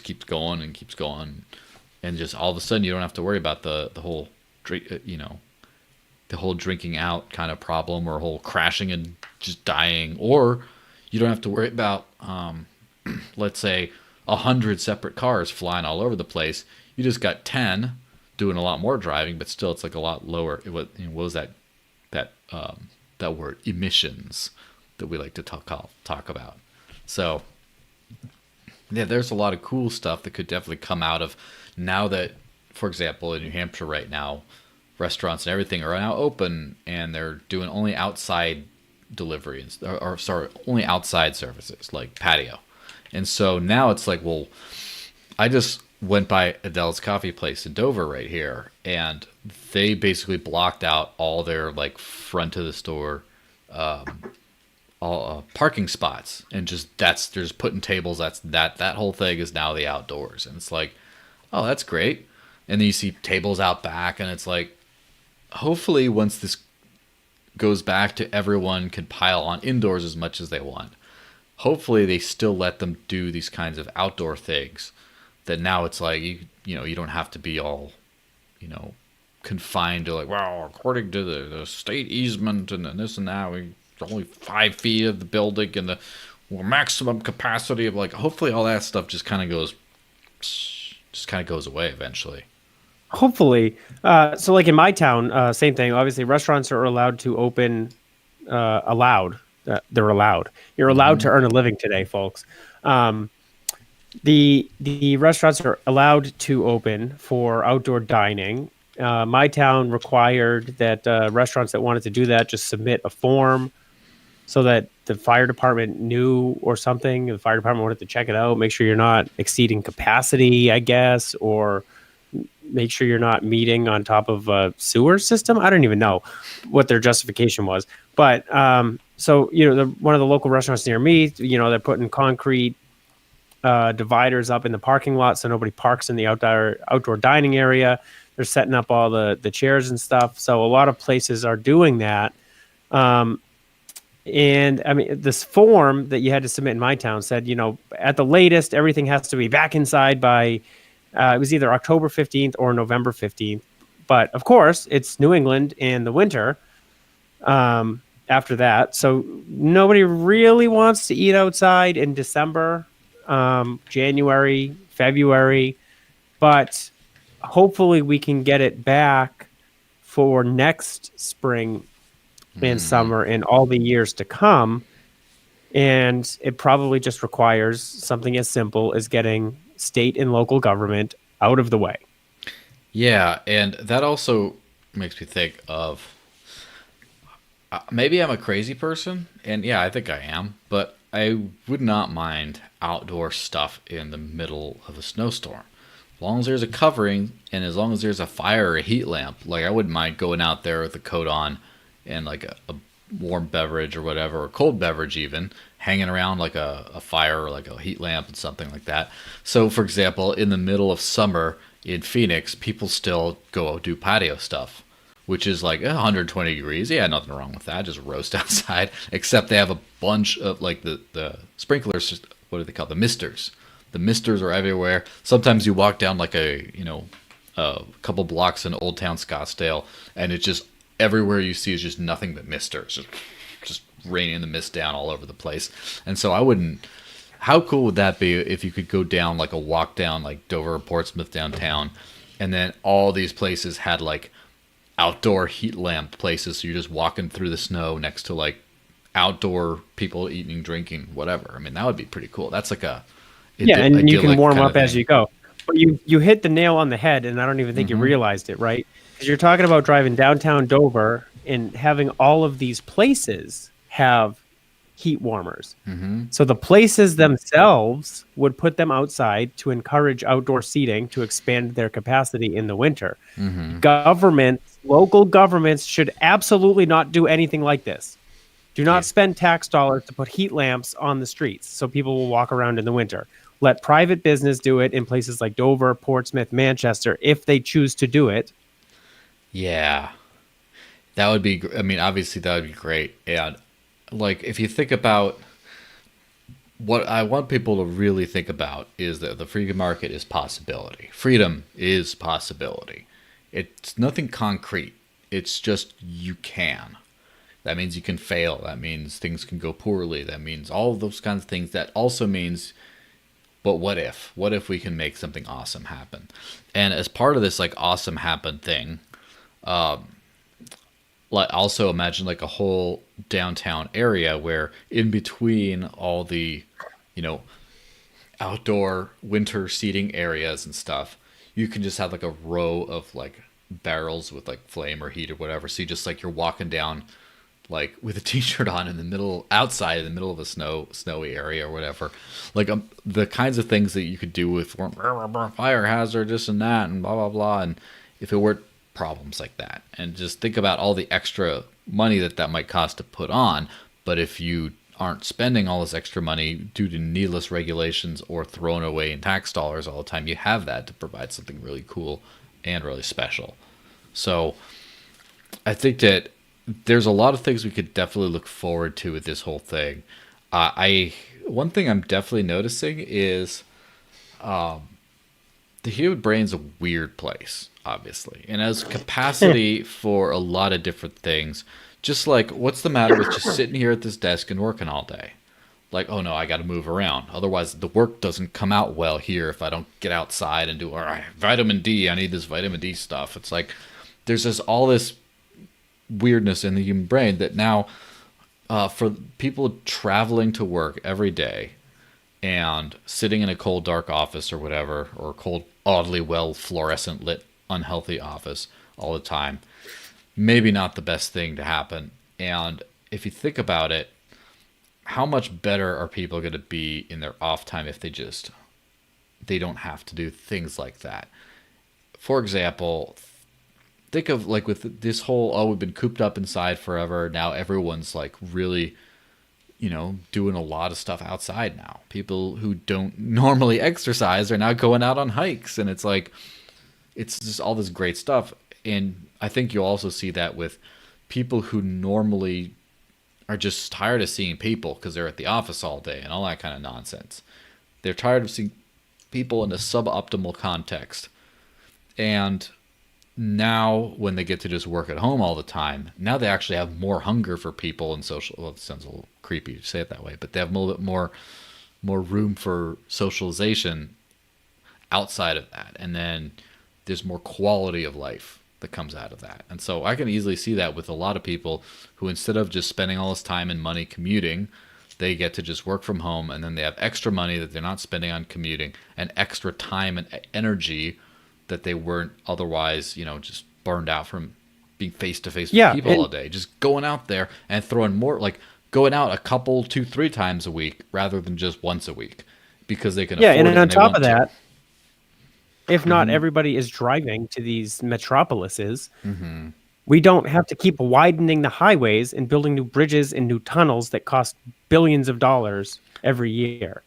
Speaker 2: keeps going and keeps going. And just all of a sudden you don't have to worry about the whole drink, the whole drinking out kind of problem or whole crashing and just dying. Or you don't have to worry about, let's say, 100 separate cars flying all over the place. You just got 10 doing a lot more driving, but still it's like a lot lower. What was that word, emissions, that we like to talk about. So yeah, there's a lot of cool stuff that could definitely come out of now that, for example, in New Hampshire right now, restaurants and everything are now open and they're doing only outside delivery only outside services like patio. And so now it's like, well, I just went by Adele's coffee place in Dover right here, and they basically blocked out all their like front of the store all parking spots, and they're just putting tables. That whole thing is now the outdoors, and it's like, oh, that's great. And then you see tables out back, and it's like, hopefully once this goes back to everyone can pile on indoors as much as they want, hopefully they still let them do these kinds of outdoor things, that now it's like you don't have to be all confined to like, well, according to the state easement and this and that, we only 5 feet of the building and the maximum capacity of, like, hopefully all that stuff just kind of goes away eventually.
Speaker 1: Hopefully. So like in my town, same thing. Obviously, restaurants are allowed to open, they're allowed. You're allowed to earn a living today, folks. The restaurants are allowed to open for outdoor dining. My town required that restaurants that wanted to do that just submit a form so that the fire department knew, or something. The fire department wanted to check it out, make sure you're not exceeding capacity, I guess, or make sure you're not meeting on top of a sewer system. I don't even know what their justification was. But so, one of the local restaurants near me, they're putting concrete dividers up in the parking lot so nobody parks in the outdoor dining area. They're setting up all the chairs and stuff. So a lot of places are doing that. And I mean, this form that you had to submit in my town said, at the latest, everything has to be back inside by, it was either October 15th or November 15th. But of course, it's New England in the winter after that. So nobody really wants to eat outside in December, January, February. But hopefully we can get it back for next spring and summer and all the years to come. And it probably just requires something as simple as getting state and local government out of the way.
Speaker 2: Yeah, and that also makes me think of, maybe I'm a crazy person, and yeah, I think I am, but I would not mind outdoor stuff in the middle of a snowstorm. As long as there's a covering and as long as there's a fire or a heat lamp, like I wouldn't mind going out there with a coat on and like a warm beverage or whatever, or cold beverage even, hanging around like a fire or like a heat lamp and something like that. So, for example, in the middle of summer in Phoenix, people still go do patio stuff, which is like 120 degrees. Yeah, nothing wrong with that. Just roast outside, except they have a bunch of like the sprinklers, what do they call it? The misters. The misters are everywhere. Sometimes you walk down like a couple blocks in Old Town Scottsdale, and it's just everywhere you see is just nothing but misters, just raining the mist down all over the place. And so I wouldn't. How cool would that be if you could go down like a walk down like Dover or Portsmouth downtown, and then all these places had like outdoor heat lamp places, so you're just walking through the snow next to like outdoor people eating, drinking, whatever. I mean, that would be pretty cool. That's like a
Speaker 1: Yeah, and you can
Speaker 2: idyllic
Speaker 1: warm
Speaker 2: kind of
Speaker 1: up as
Speaker 2: thing.
Speaker 1: you go. But you hit the nail on the head, and I don't even think you
Speaker 2: Mm-hmm.
Speaker 1: realized it, right? Because you're talking about driving downtown Dover and having all of these places have heat warmers.
Speaker 2: Mm-hmm.
Speaker 1: So the places themselves would put them outside to encourage outdoor seating to expand their capacity in the winter.
Speaker 2: Mm-hmm.
Speaker 1: Governments, local governments should absolutely not do anything like this. Do not
Speaker 2: Yeah.
Speaker 1: spend tax dollars to put heat lamps on the streets so people will walk around in the winter. Let private business do it in places like Dover, Portsmouth, Manchester, if they choose to do it.
Speaker 2: Yeah. That would be. I mean, obviously that would be great. And like, if you think about what I want people to really think about is that the free market is possibility. Freedom is possibility. It's nothing concrete. It's just you can. That means you can fail. That means things can go poorly. That means all of those kinds of things. That also means, but what if? What if we can make something awesome happen? And as part of this like awesome happen thing, like also imagine like a whole downtown area where in between all the, you know, outdoor winter seating areas and stuff, you can just have like a row of like barrels with like flame or heat or whatever. So you just like you're walking down like with a t-shirt on in the middle outside in the middle of a snowy area or whatever, like the kinds of things that you could do with fire hazard, this and that, and blah blah blah. And if it weren't problems like that, and just think about all the extra money that that might cost to put on, but if you aren't spending all this extra money due to needless regulations or thrown away in tax dollars all the time, you have that to provide something really cool and really special. So I think that there's a lot of things we could definitely look forward to with this whole thing. I one thing I'm definitely noticing is the human brain's a weird place, obviously, and has capacity for a lot of different things. Just like, what's the matter with just sitting here at this desk and working all day? Like, oh no, I got to move around. Otherwise, the work doesn't come out well here if I don't get outside and do all right, vitamin D. I need this vitamin D stuff. It's like there's just all this weirdness in the human brain that now, for people traveling to work every day and sitting in a cold, dark office or whatever, or a cold, oddly well fluorescent lit, unhealthy office all the time, maybe not the best thing to happen. And if you think about it, how much better are people going to be in their off time if they don't have to do things like that? For example, think of like with this whole, oh, we've been cooped up inside forever. Now everyone's like really, doing a lot of stuff outside now. People who don't normally exercise are now going out on hikes, and it's like, it's just all this great stuff. And I think you'll also see that with people who normally are just tired of seeing people because they're at the office all day and all that kind of nonsense. They're tired of seeing people in a suboptimal context. And now when they get to just work at home all the time, now they actually have more hunger for people and social. Well, it sounds a little creepy to say it that way, but they have a little bit more room for socialization outside of that. And then there's more quality of life that comes out of that. And so I can easily see that with a lot of people who, instead of just spending all this time and money commuting, they get to just work from home, and then they have extra money that they're not spending on commuting and extra time and energy that they weren't otherwise, just burned out from being face to face with
Speaker 1: Yeah,
Speaker 2: people all day. Just going out there and throwing more, like going out a couple, 2, 3 times a week rather than just once a week because they can
Speaker 1: yeah,
Speaker 2: afford
Speaker 1: and
Speaker 2: it
Speaker 1: on
Speaker 2: and they
Speaker 1: top
Speaker 2: want
Speaker 1: of
Speaker 2: to.
Speaker 1: that, if not
Speaker 2: Mm-hmm.
Speaker 1: everybody is driving to these metropolises,
Speaker 2: Mm-hmm.
Speaker 1: we don't have to keep widening the highways and building new bridges and new tunnels that cost billions of dollars every year.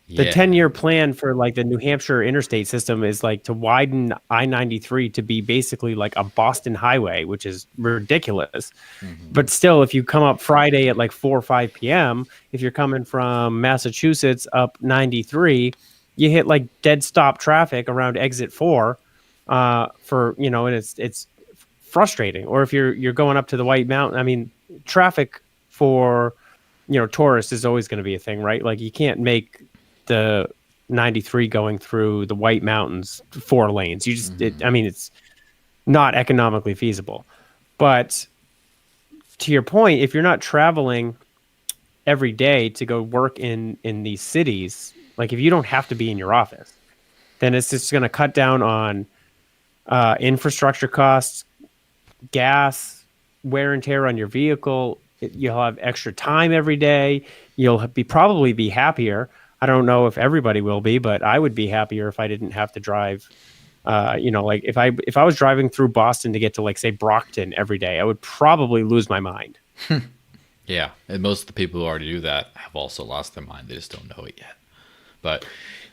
Speaker 1: The
Speaker 2: Yeah.
Speaker 1: 10-year plan for like the New Hampshire interstate system is like to widen I-93 to be basically like a Boston highway, which is ridiculous.
Speaker 2: Mm-hmm.
Speaker 1: But still, if you come up Friday at like 4 or 5 p.m., if you're coming from Massachusetts up 93, you hit like dead stop traffic around exit 4 and it's frustrating. Or if you're going up to the White Mountain, I mean, traffic for, tourists is always going to be a thing, right? Like you can't make the 93 going through the White Mountains 4 lanes. You just,
Speaker 2: Mm-hmm.
Speaker 1: I mean, it's not economically feasible. But to your point, if you're not traveling every day to go work in these cities, like if you don't have to be in your office, then it's just going to cut down on infrastructure costs, gas, wear and tear on your vehicle. You'll have extra time every day. You'll be probably be happier. I don't know if everybody will be, but I would be happier if I didn't have to drive. Like if I was driving through Boston to get to like say Brockton every day, I would probably lose my mind.
Speaker 2: Yeah, and most of the people who already do that have also lost their mind. They just don't know it yet. But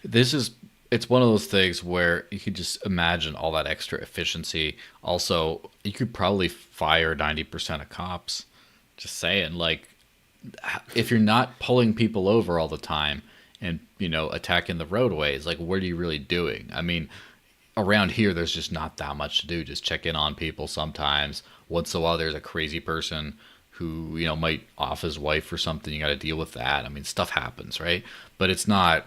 Speaker 2: this is it's one of those things where you could just imagine all that extra efficiency. Also, you could probably fire 90% of cops. Just saying, like if you're not pulling people over all the time and, attacking the roadways, like what are you really doing? I mean, around here there's just not that much to do. Just check in on people sometimes. Once in a while there's a crazy person who might off his wife or something. You got to deal with that. I mean, stuff happens, right? But it's not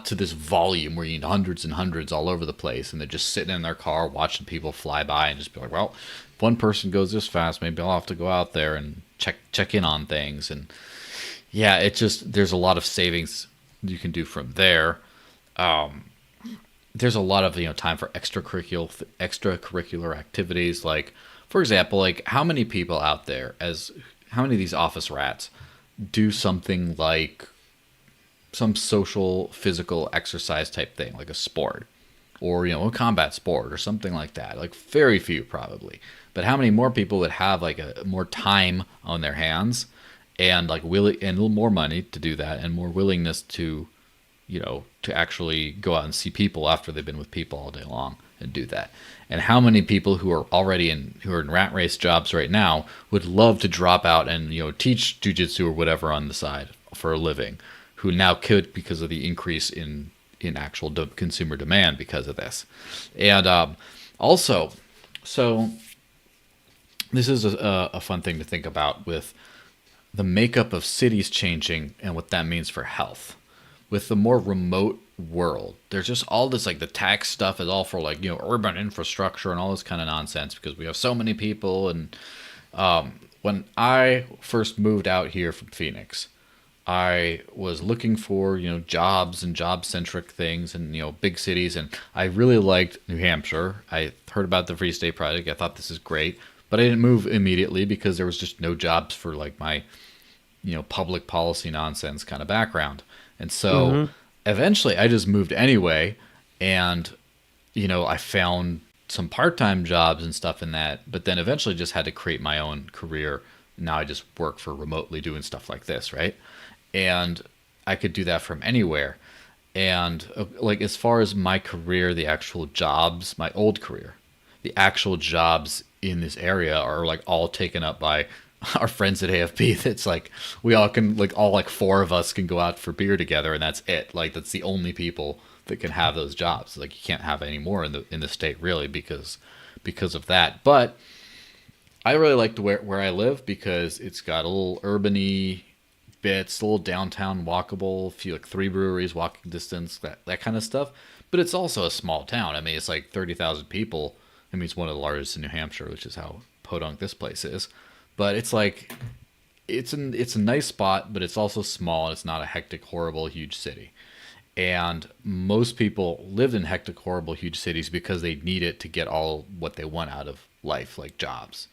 Speaker 2: to this volume where you need hundreds and hundreds all over the place, and they're just sitting in their car watching people fly by and just be like, well, if one person goes this fast, maybe I'll have to go out there and check in on things. And yeah, it just there's a lot of savings you can do from there. There's a lot of time for extracurricular activities, like for example, like how many people out there, as how many of these office rats do something like some social physical exercise type thing, like a sport or a combat sport or something like that? Like very few probably. But how many more people would have like a more time on their hands and like willing and a little more money to do that and more willingness to to actually go out and see people after they've been with people all day long and do that? And how many people who are in rat race jobs right now would love to drop out and teach jujitsu or whatever on the side for a living, who now could because of the increase in actual consumer demand because of this. And also, so this is a fun thing to think about with the makeup of cities changing and what that means for health. With the more remote world, there's just all this, like the tax stuff is all for like urban infrastructure and all this kind of nonsense because we have so many people. And when I first moved out here from Phoenix, I was looking for jobs and job centric things and big cities, and I really liked New Hampshire. I heard about the Free State Project. I thought this is great, but I didn't move immediately because there was just no jobs for like my public policy nonsense kind of background. And so eventually I just moved anyway. And, I found some part-time jobs and stuff in that, but then eventually just had to create my own career. Now I just work for remotely doing stuff like this. Right. And I could do that from anywhere. And like, as far as my career, the actual jobs, my old career, the actual jobs in this area are like all taken up by our friends at AFP. That's like we all can like all like four of us can go out for beer together, and that's it. Like that's the only people that can have those jobs. Like you can't have any more in the state really because of that. But I really like where I live because it's got a little urban-y bits, a little downtown walkable, few like 3 breweries walking distance, that kind of stuff. But it's also a small town. I mean, it's like 30,000 people. I mean, it's one of the largest in New Hampshire, which is how podunk this place is. But it's like it's a nice spot, but it's also small and it's not a hectic, horrible, huge city. And most people live in hectic, horrible, huge cities because they need it to get all what they want out of life, like jobs.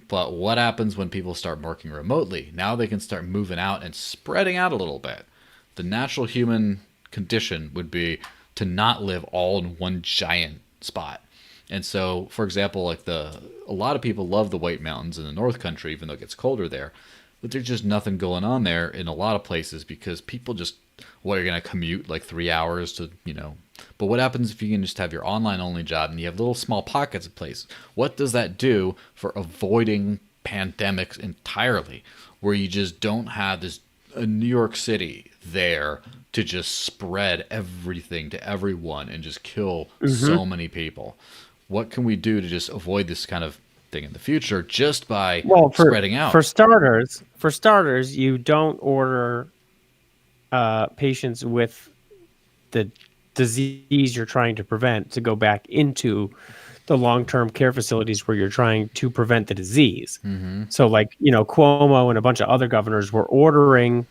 Speaker 2: But what happens when people start working remotely? Now they can start moving out and spreading out a little bit. The natural human condition would be to not live all in one giant spot. And so, for example, like a lot of people love the White Mountains in the North Country, even though it gets colder there. But there's just nothing going on there in a lot of places because people just, you're going to commute like 3 hours to. But what happens if you can just have your online only job and you have little small pockets of places? What does that do for avoiding pandemics entirely, where you just don't have this New York City there to just spread everything to everyone and just kill so many people? What can we do to just avoid this kind of thing in the future just by spreading out?
Speaker 1: For starters, you don't order patients with the disease you're trying to prevent to go back into the long-term care facilities where you're trying to prevent the disease.
Speaker 2: Mm-hmm.
Speaker 1: So like, Cuomo and a bunch of other governors were ordering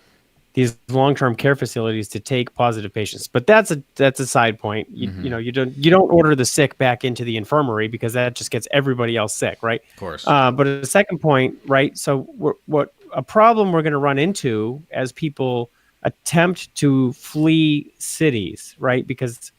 Speaker 1: these long-term care facilities to take positive patients. But that's a side point.
Speaker 2: Mm-hmm.
Speaker 1: You don't order the sick back into the infirmary because that just gets everybody else sick, right?
Speaker 2: Of course.
Speaker 1: But a second point, right? So what a problem we're going to run into as people attempt to flee cities, right? Because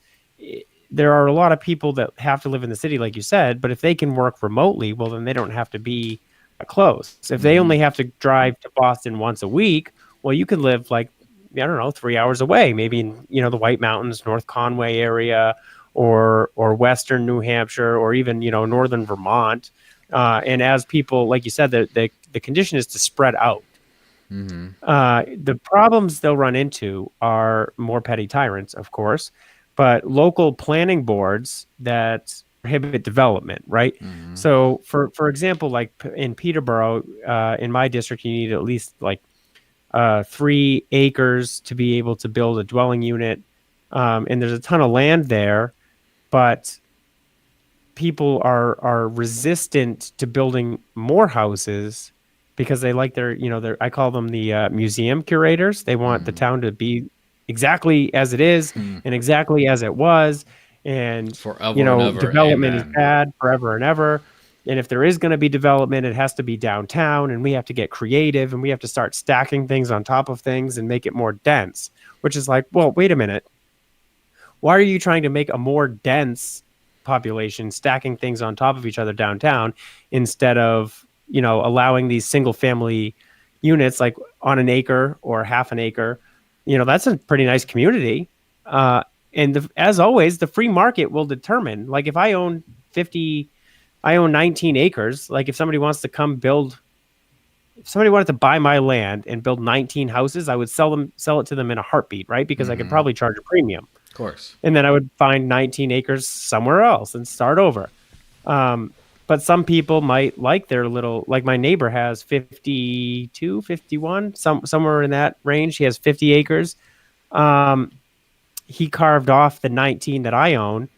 Speaker 1: there are a lot of people that have to live in the city, like you said, but if they can work remotely, well, then they don't have to be close. If they
Speaker 2: Mm-hmm.
Speaker 1: only have to drive to Boston once a week, well, you could live like, I don't know, 3 hours away, maybe in, the White Mountains, North Conway area, or Western New Hampshire, or even, Northern Vermont. And as people, like you said, the condition is to spread out.
Speaker 2: Mm-hmm.
Speaker 1: The problems they'll run into are more petty tyrants, of course, but local planning boards that prohibit development, right?
Speaker 2: Mm-hmm.
Speaker 1: So, for example, like in Peterborough, in my district, you need at least like 3 acres to be able to build a dwelling unit, and there's a ton of land there, but people are resistant to building more houses because they like their I call them the museum curators. They want the
Speaker 2: Mm-hmm.
Speaker 1: town to be exactly as it is
Speaker 2: Hmm.
Speaker 1: and exactly as it was, and
Speaker 2: Forever and ever.
Speaker 1: development is
Speaker 2: Amen.
Speaker 1: bad forever and ever. And if there is going to be development, it has to be downtown, and we have to get creative, and we have to start stacking things on top of things and make it more dense, which is like, well, wait a minute, why are you trying to make a more dense population stacking things on top of each other downtown instead of, allowing these single family units like on an acre or half an acre? That's a pretty nice community. And as always, the free market will determine, like if I own 19 acres. Like if somebody wants to if somebody wanted to buy my land and build 19 houses, I would sell it to them in a heartbeat, right? Because I could
Speaker 2: Mm-hmm.
Speaker 1: probably charge a premium.
Speaker 2: Of course.
Speaker 1: And then I would find 19 acres somewhere else and start over. But some people might like like my neighbor has 52, 51, somewhere in that range. He has 50 acres. Um, he carved off the 19 that I own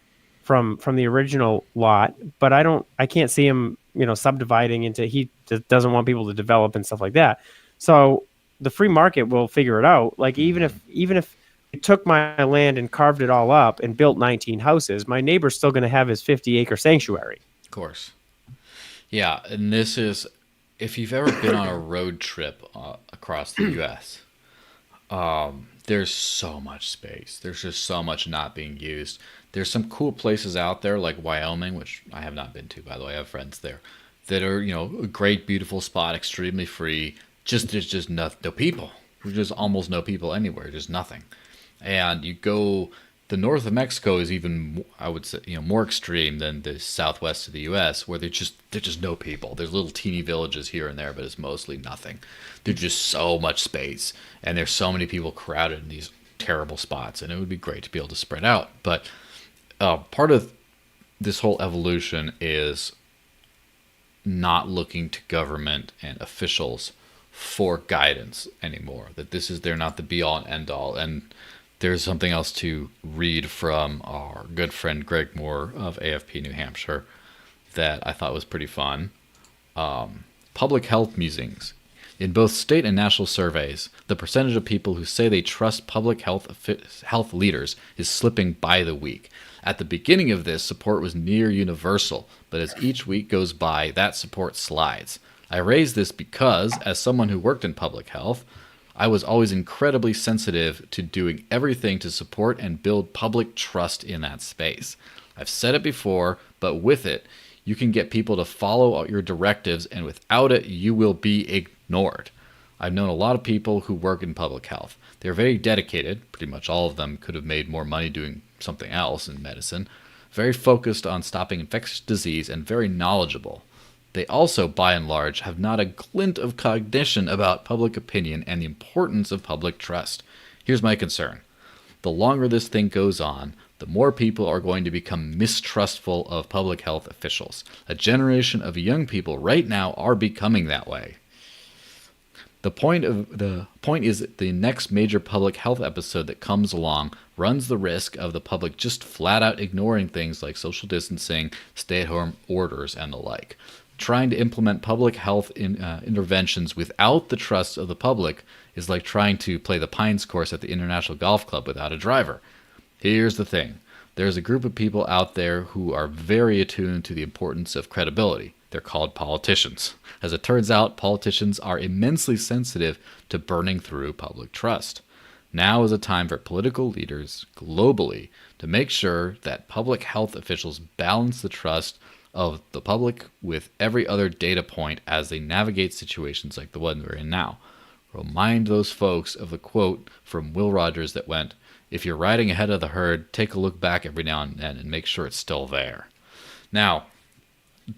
Speaker 1: from the original lot, but I can't see him, subdividing into, he doesn't want people to develop and stuff like that. So the free market will figure it out. Like
Speaker 2: Mm-hmm.
Speaker 1: even if it took my land and carved it all up and built 19 houses, my neighbor's still going to have his 50-acre sanctuary.
Speaker 2: Of course. Yeah, and this is if you've ever been on a road trip across the U.S. There's so much space. There's just so much not being used. There's some cool places out there like Wyoming, which I have not been to, by the way. I have friends there that are, a great, beautiful spot, extremely free. There's just no people. There's just almost no people anywhere. Just nothing. And you go, the north of Mexico is even, I would say, more extreme than the southwest of the U.S., where there's just no people. There's little teeny villages here and there, but it's mostly nothing. There's just so much space, and there's so many people crowded in these terrible spots, and it would be great to be able to spread out. But part of this whole evolution is not looking to government and officials for guidance anymore. That they're not the be all and end all. And there's something else to read from our good friend Greg Moore of AFP New Hampshire that I thought was pretty fun. Public health musings. In both state and national surveys, the percentage of people who say they trust public health leaders is slipping by the week. At the beginning of this, support was near universal, but as each week goes by, that support slides. I raise this because, as someone who worked in public health, I was always incredibly sensitive to doing everything to support and build public trust in that space. I've said it before, but with it, you can get people to follow your directives, and without it, you will be ignored. I've known a lot of people who work in public health. They're very dedicated. Pretty much all of them could have made more money doing something else in medicine. Very focused on stopping infectious disease and very knowledgeable. They also, by and large, have not a glint of cognition about public opinion and the importance of public trust. Here's my concern. The longer this thing goes on, the more people are going to become mistrustful of public health officials. A generation of young people right now are becoming that way. The point is that the next major public health episode that comes along runs the risk of the public just flat out ignoring things like social distancing, stay-at-home orders, and the like. Trying to implement public health interventions without the trust of the public is like trying to play the Pines course at the International Golf Club without a driver. Here's the thing. There's a group of people out there who are very attuned to the importance of credibility. They're called politicians. As it turns out, politicians are immensely sensitive to burning through public trust. Now is a time for political leaders globally to make sure that public health officials balance the trust of the public with every other data point as they navigate situations like the one we're in now. Remind those folks of the quote from Will Rogers that went, "If you're riding ahead of the herd, take a look back every now and then and make sure it's still there." Now,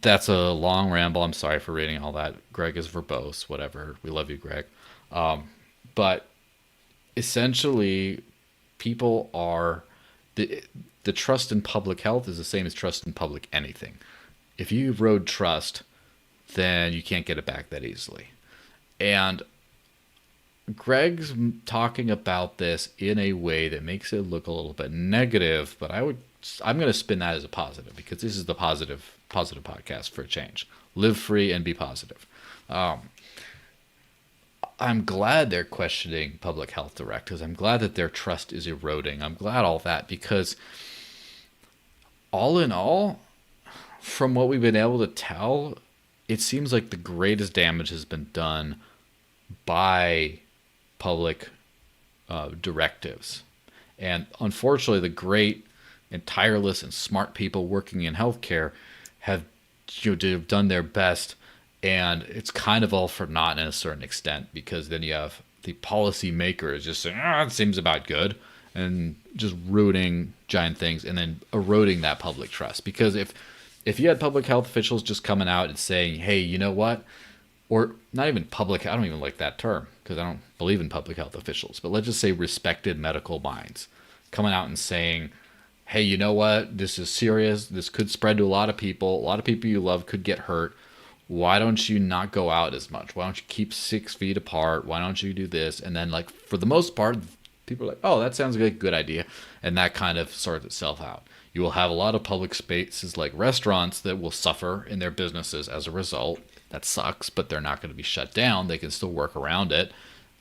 Speaker 2: that's a long ramble. I'm sorry for reading all that. Greg is verbose, whatever. We love you, Greg. But essentially, people are the trust in public health is the same as trust in public anything. If you erode trust, then you can't get it back that easily. And Greg's talking about this in a way that makes it look a little bit negative, but I'm going to spin that as a positive because this is the positive podcast for a change. Live free and be positive. I'm glad they're questioning public health directives. I'm glad that their trust is eroding. I'm glad all that because all in all, from what we've been able to tell, it seems like the greatest damage has been done by public directives. And unfortunately, the great and tireless and smart people working in healthcare have done their best, and it's kind of all for naught in a certain extent because then you have the policy makers just saying, it seems about good, and just ruining giant things and then eroding that public trust. Because if you had public health officials just coming out and saying, hey, you know what? Or not even public, I don't even like that term because I don't believe in public health officials, but let's just say respected medical minds coming out and saying, hey, you know what? This is serious. This could spread to a lot of people. A lot of people you love could get hurt. Why don't you not go out as much? Why don't you keep 6 feet apart? Why don't you do this? And then, like, for the most part, people are like, oh, that sounds like a good idea. And that kind of sorts itself out. You will have a lot of public spaces like restaurants that will suffer in their businesses as a result. That sucks, but they're not going to be shut down. They can still work around it.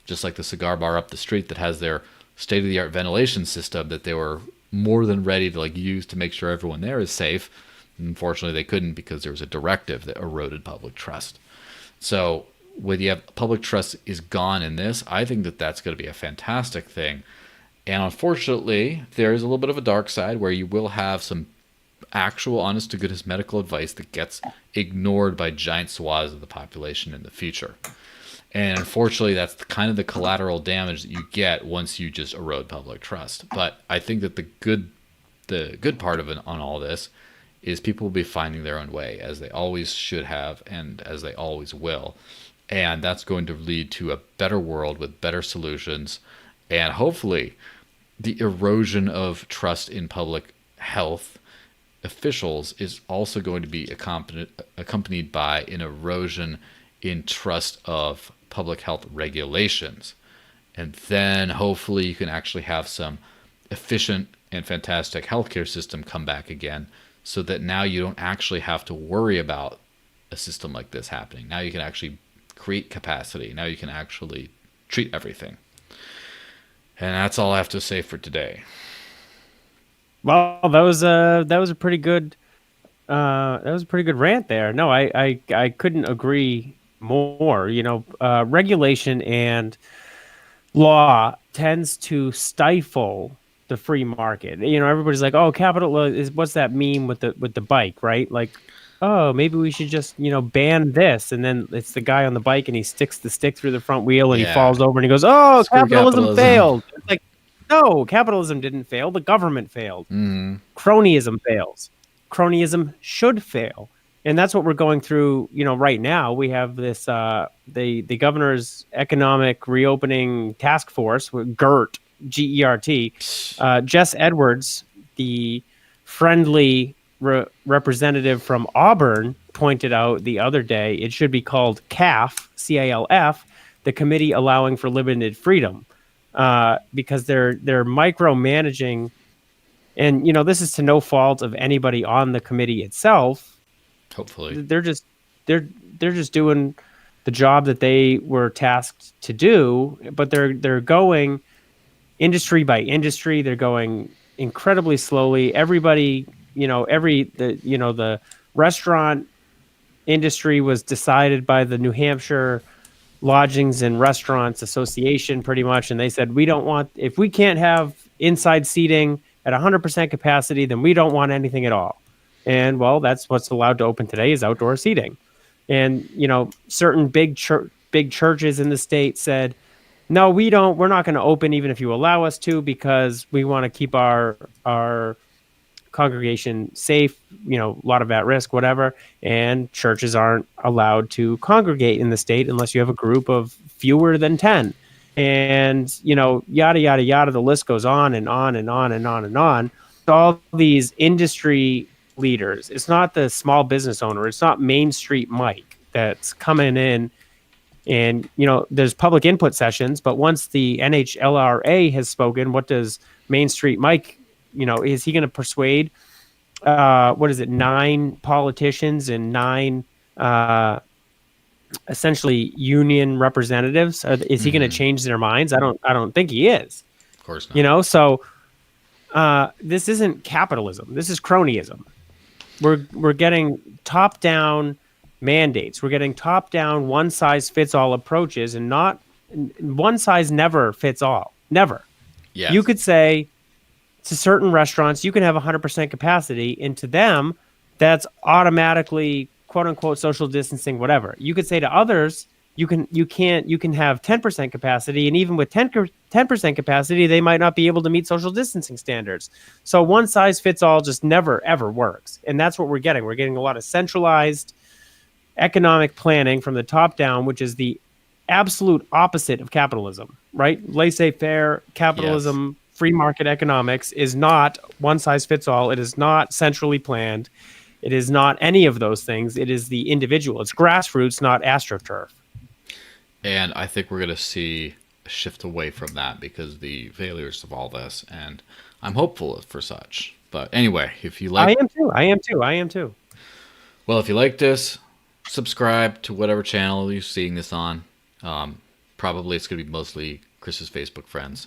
Speaker 2: Just like the cigar bar up the street that has their state-of-the-art ventilation system that they were more than ready to use to make sure everyone there is safe. Unfortunately, they couldn't because there was a directive that eroded public trust. So when you have public trust is gone in this, I think that that's going to be a fantastic thing. And unfortunately, there is a little bit of a dark side where you will have some actual honest to goodness medical advice that gets ignored by giant swaths of the population in the future. And unfortunately, that's kind of the collateral damage that you get once you just erode public trust. But I think that the good part of it on all this is people will be finding their own way, as they always should have and as they always will. And that's going to lead to a better world with better solutions. And hopefully, the erosion of trust in public health officials is also going to be accompanied by an erosion in trust of public health regulations. And then hopefully you can actually have some efficient and fantastic healthcare system come back again so that now you don't actually have to worry about a system like this happening. Now you can actually create capacity. Now you can actually treat everything. And that's all I have to say for today.
Speaker 1: Well, that was a pretty good rant there. No, I couldn't agree more. Regulation and law tends to stifle the free market. Everybody's like, "Oh, capital is what's that meme with the bike, right?" Like, "Oh, maybe we should just, ban this." And then it's the guy on the bike and he sticks the stick through the front wheel and he falls over and he goes, "Oh,
Speaker 2: Screw
Speaker 1: capitalism failed." It's like, no, capitalism didn't fail. The government failed.
Speaker 2: Mm-hmm.
Speaker 1: Cronyism fails. Cronyism should fail. And that's what we're going through, right now. We have this, the governor's economic reopening task force, GERT, G-E-R-T. Jess Edwards, the friendly representative from Auburn, pointed out the other day, it should be called CALF, C-A-L-F, the committee allowing for limited freedom, because they're micromanaging, and this is to no fault of anybody on the committee itself.
Speaker 2: Hopefully.
Speaker 1: They're just they're they're just doing the job that they were tasked to do, but they're going industry by industry. They're going incredibly slowly. Everybody, the restaurant industry was decided by the New Hampshire Lodgings and Restaurants Association pretty much, and they said, we don't want, if we can't have inside seating at 100% capacity, then we don't want anything at all. And well, that's what's allowed to open today, is outdoor seating. And certain big churches in the state said, no, we're not going to open even if you allow us to, because we want to keep our congregation safe, a lot of at risk, whatever. And churches aren't allowed to congregate in the state unless you have a group of fewer than 10. And, yada, yada, yada. The list goes on and on and on and on and on. All these industry leaders, it's not the small business owner, it's not Main Street Mike that's coming in. And, there's public input sessions, but once the NHLRA has spoken, what does Main Street Mike, is he going to persuade, 9 politicians and 9 essentially union representatives? Is he going to change their minds? I don't think he is.
Speaker 2: Of course not.
Speaker 1: So this isn't capitalism. This is cronyism. We're getting top-down mandates. We're getting top-down, one-size-fits-all approaches, and not one size never fits all. Never.
Speaker 2: Yes.
Speaker 1: You could say to certain restaurants, you can have 100% capacity, and to them, that's automatically quote-unquote social distancing, whatever. You could say to others, you can have 10% capacity, and even with 10% capacity, they might not be able to meet social distancing standards. So one size fits all just never, ever works. And that's what we're getting. We're getting a lot of centralized economic planning from the top down, which is the absolute opposite of capitalism, right? Laissez-faire capitalism, yes. Free market economics is not one size fits all. It is not centrally planned. It is not any of those things. It is the individual. It's grassroots, not astroturf.
Speaker 2: And I think we're going to see a shift away from that because of the failures of all this. And I'm hopeful for such. But anyway, if you like...
Speaker 1: I am too.
Speaker 2: Well, if you like this, subscribe to whatever channel you're seeing this on. Probably it's going to be mostly Chris's Facebook friends.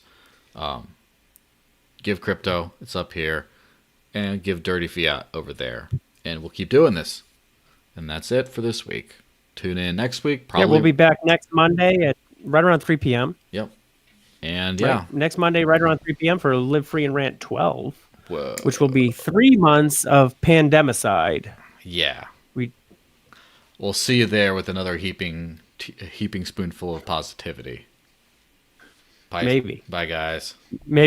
Speaker 2: Give crypto, it's up here. And give dirty fiat over there. And we'll keep doing this. And that's it for this week. Tune in next week.
Speaker 1: Probably. Yeah, we'll be back next Monday at right around 3 p.m.
Speaker 2: Yep. And yeah.
Speaker 1: Right, next Monday, right around 3 p.m. for Live Free and Rant 12.
Speaker 2: Whoa.
Speaker 1: Which will be 3 months of pandemicide.
Speaker 2: Yeah. We'll see you there with another heaping spoonful of positivity. Bye.
Speaker 1: Maybe.
Speaker 2: Bye, guys.
Speaker 1: Maybe.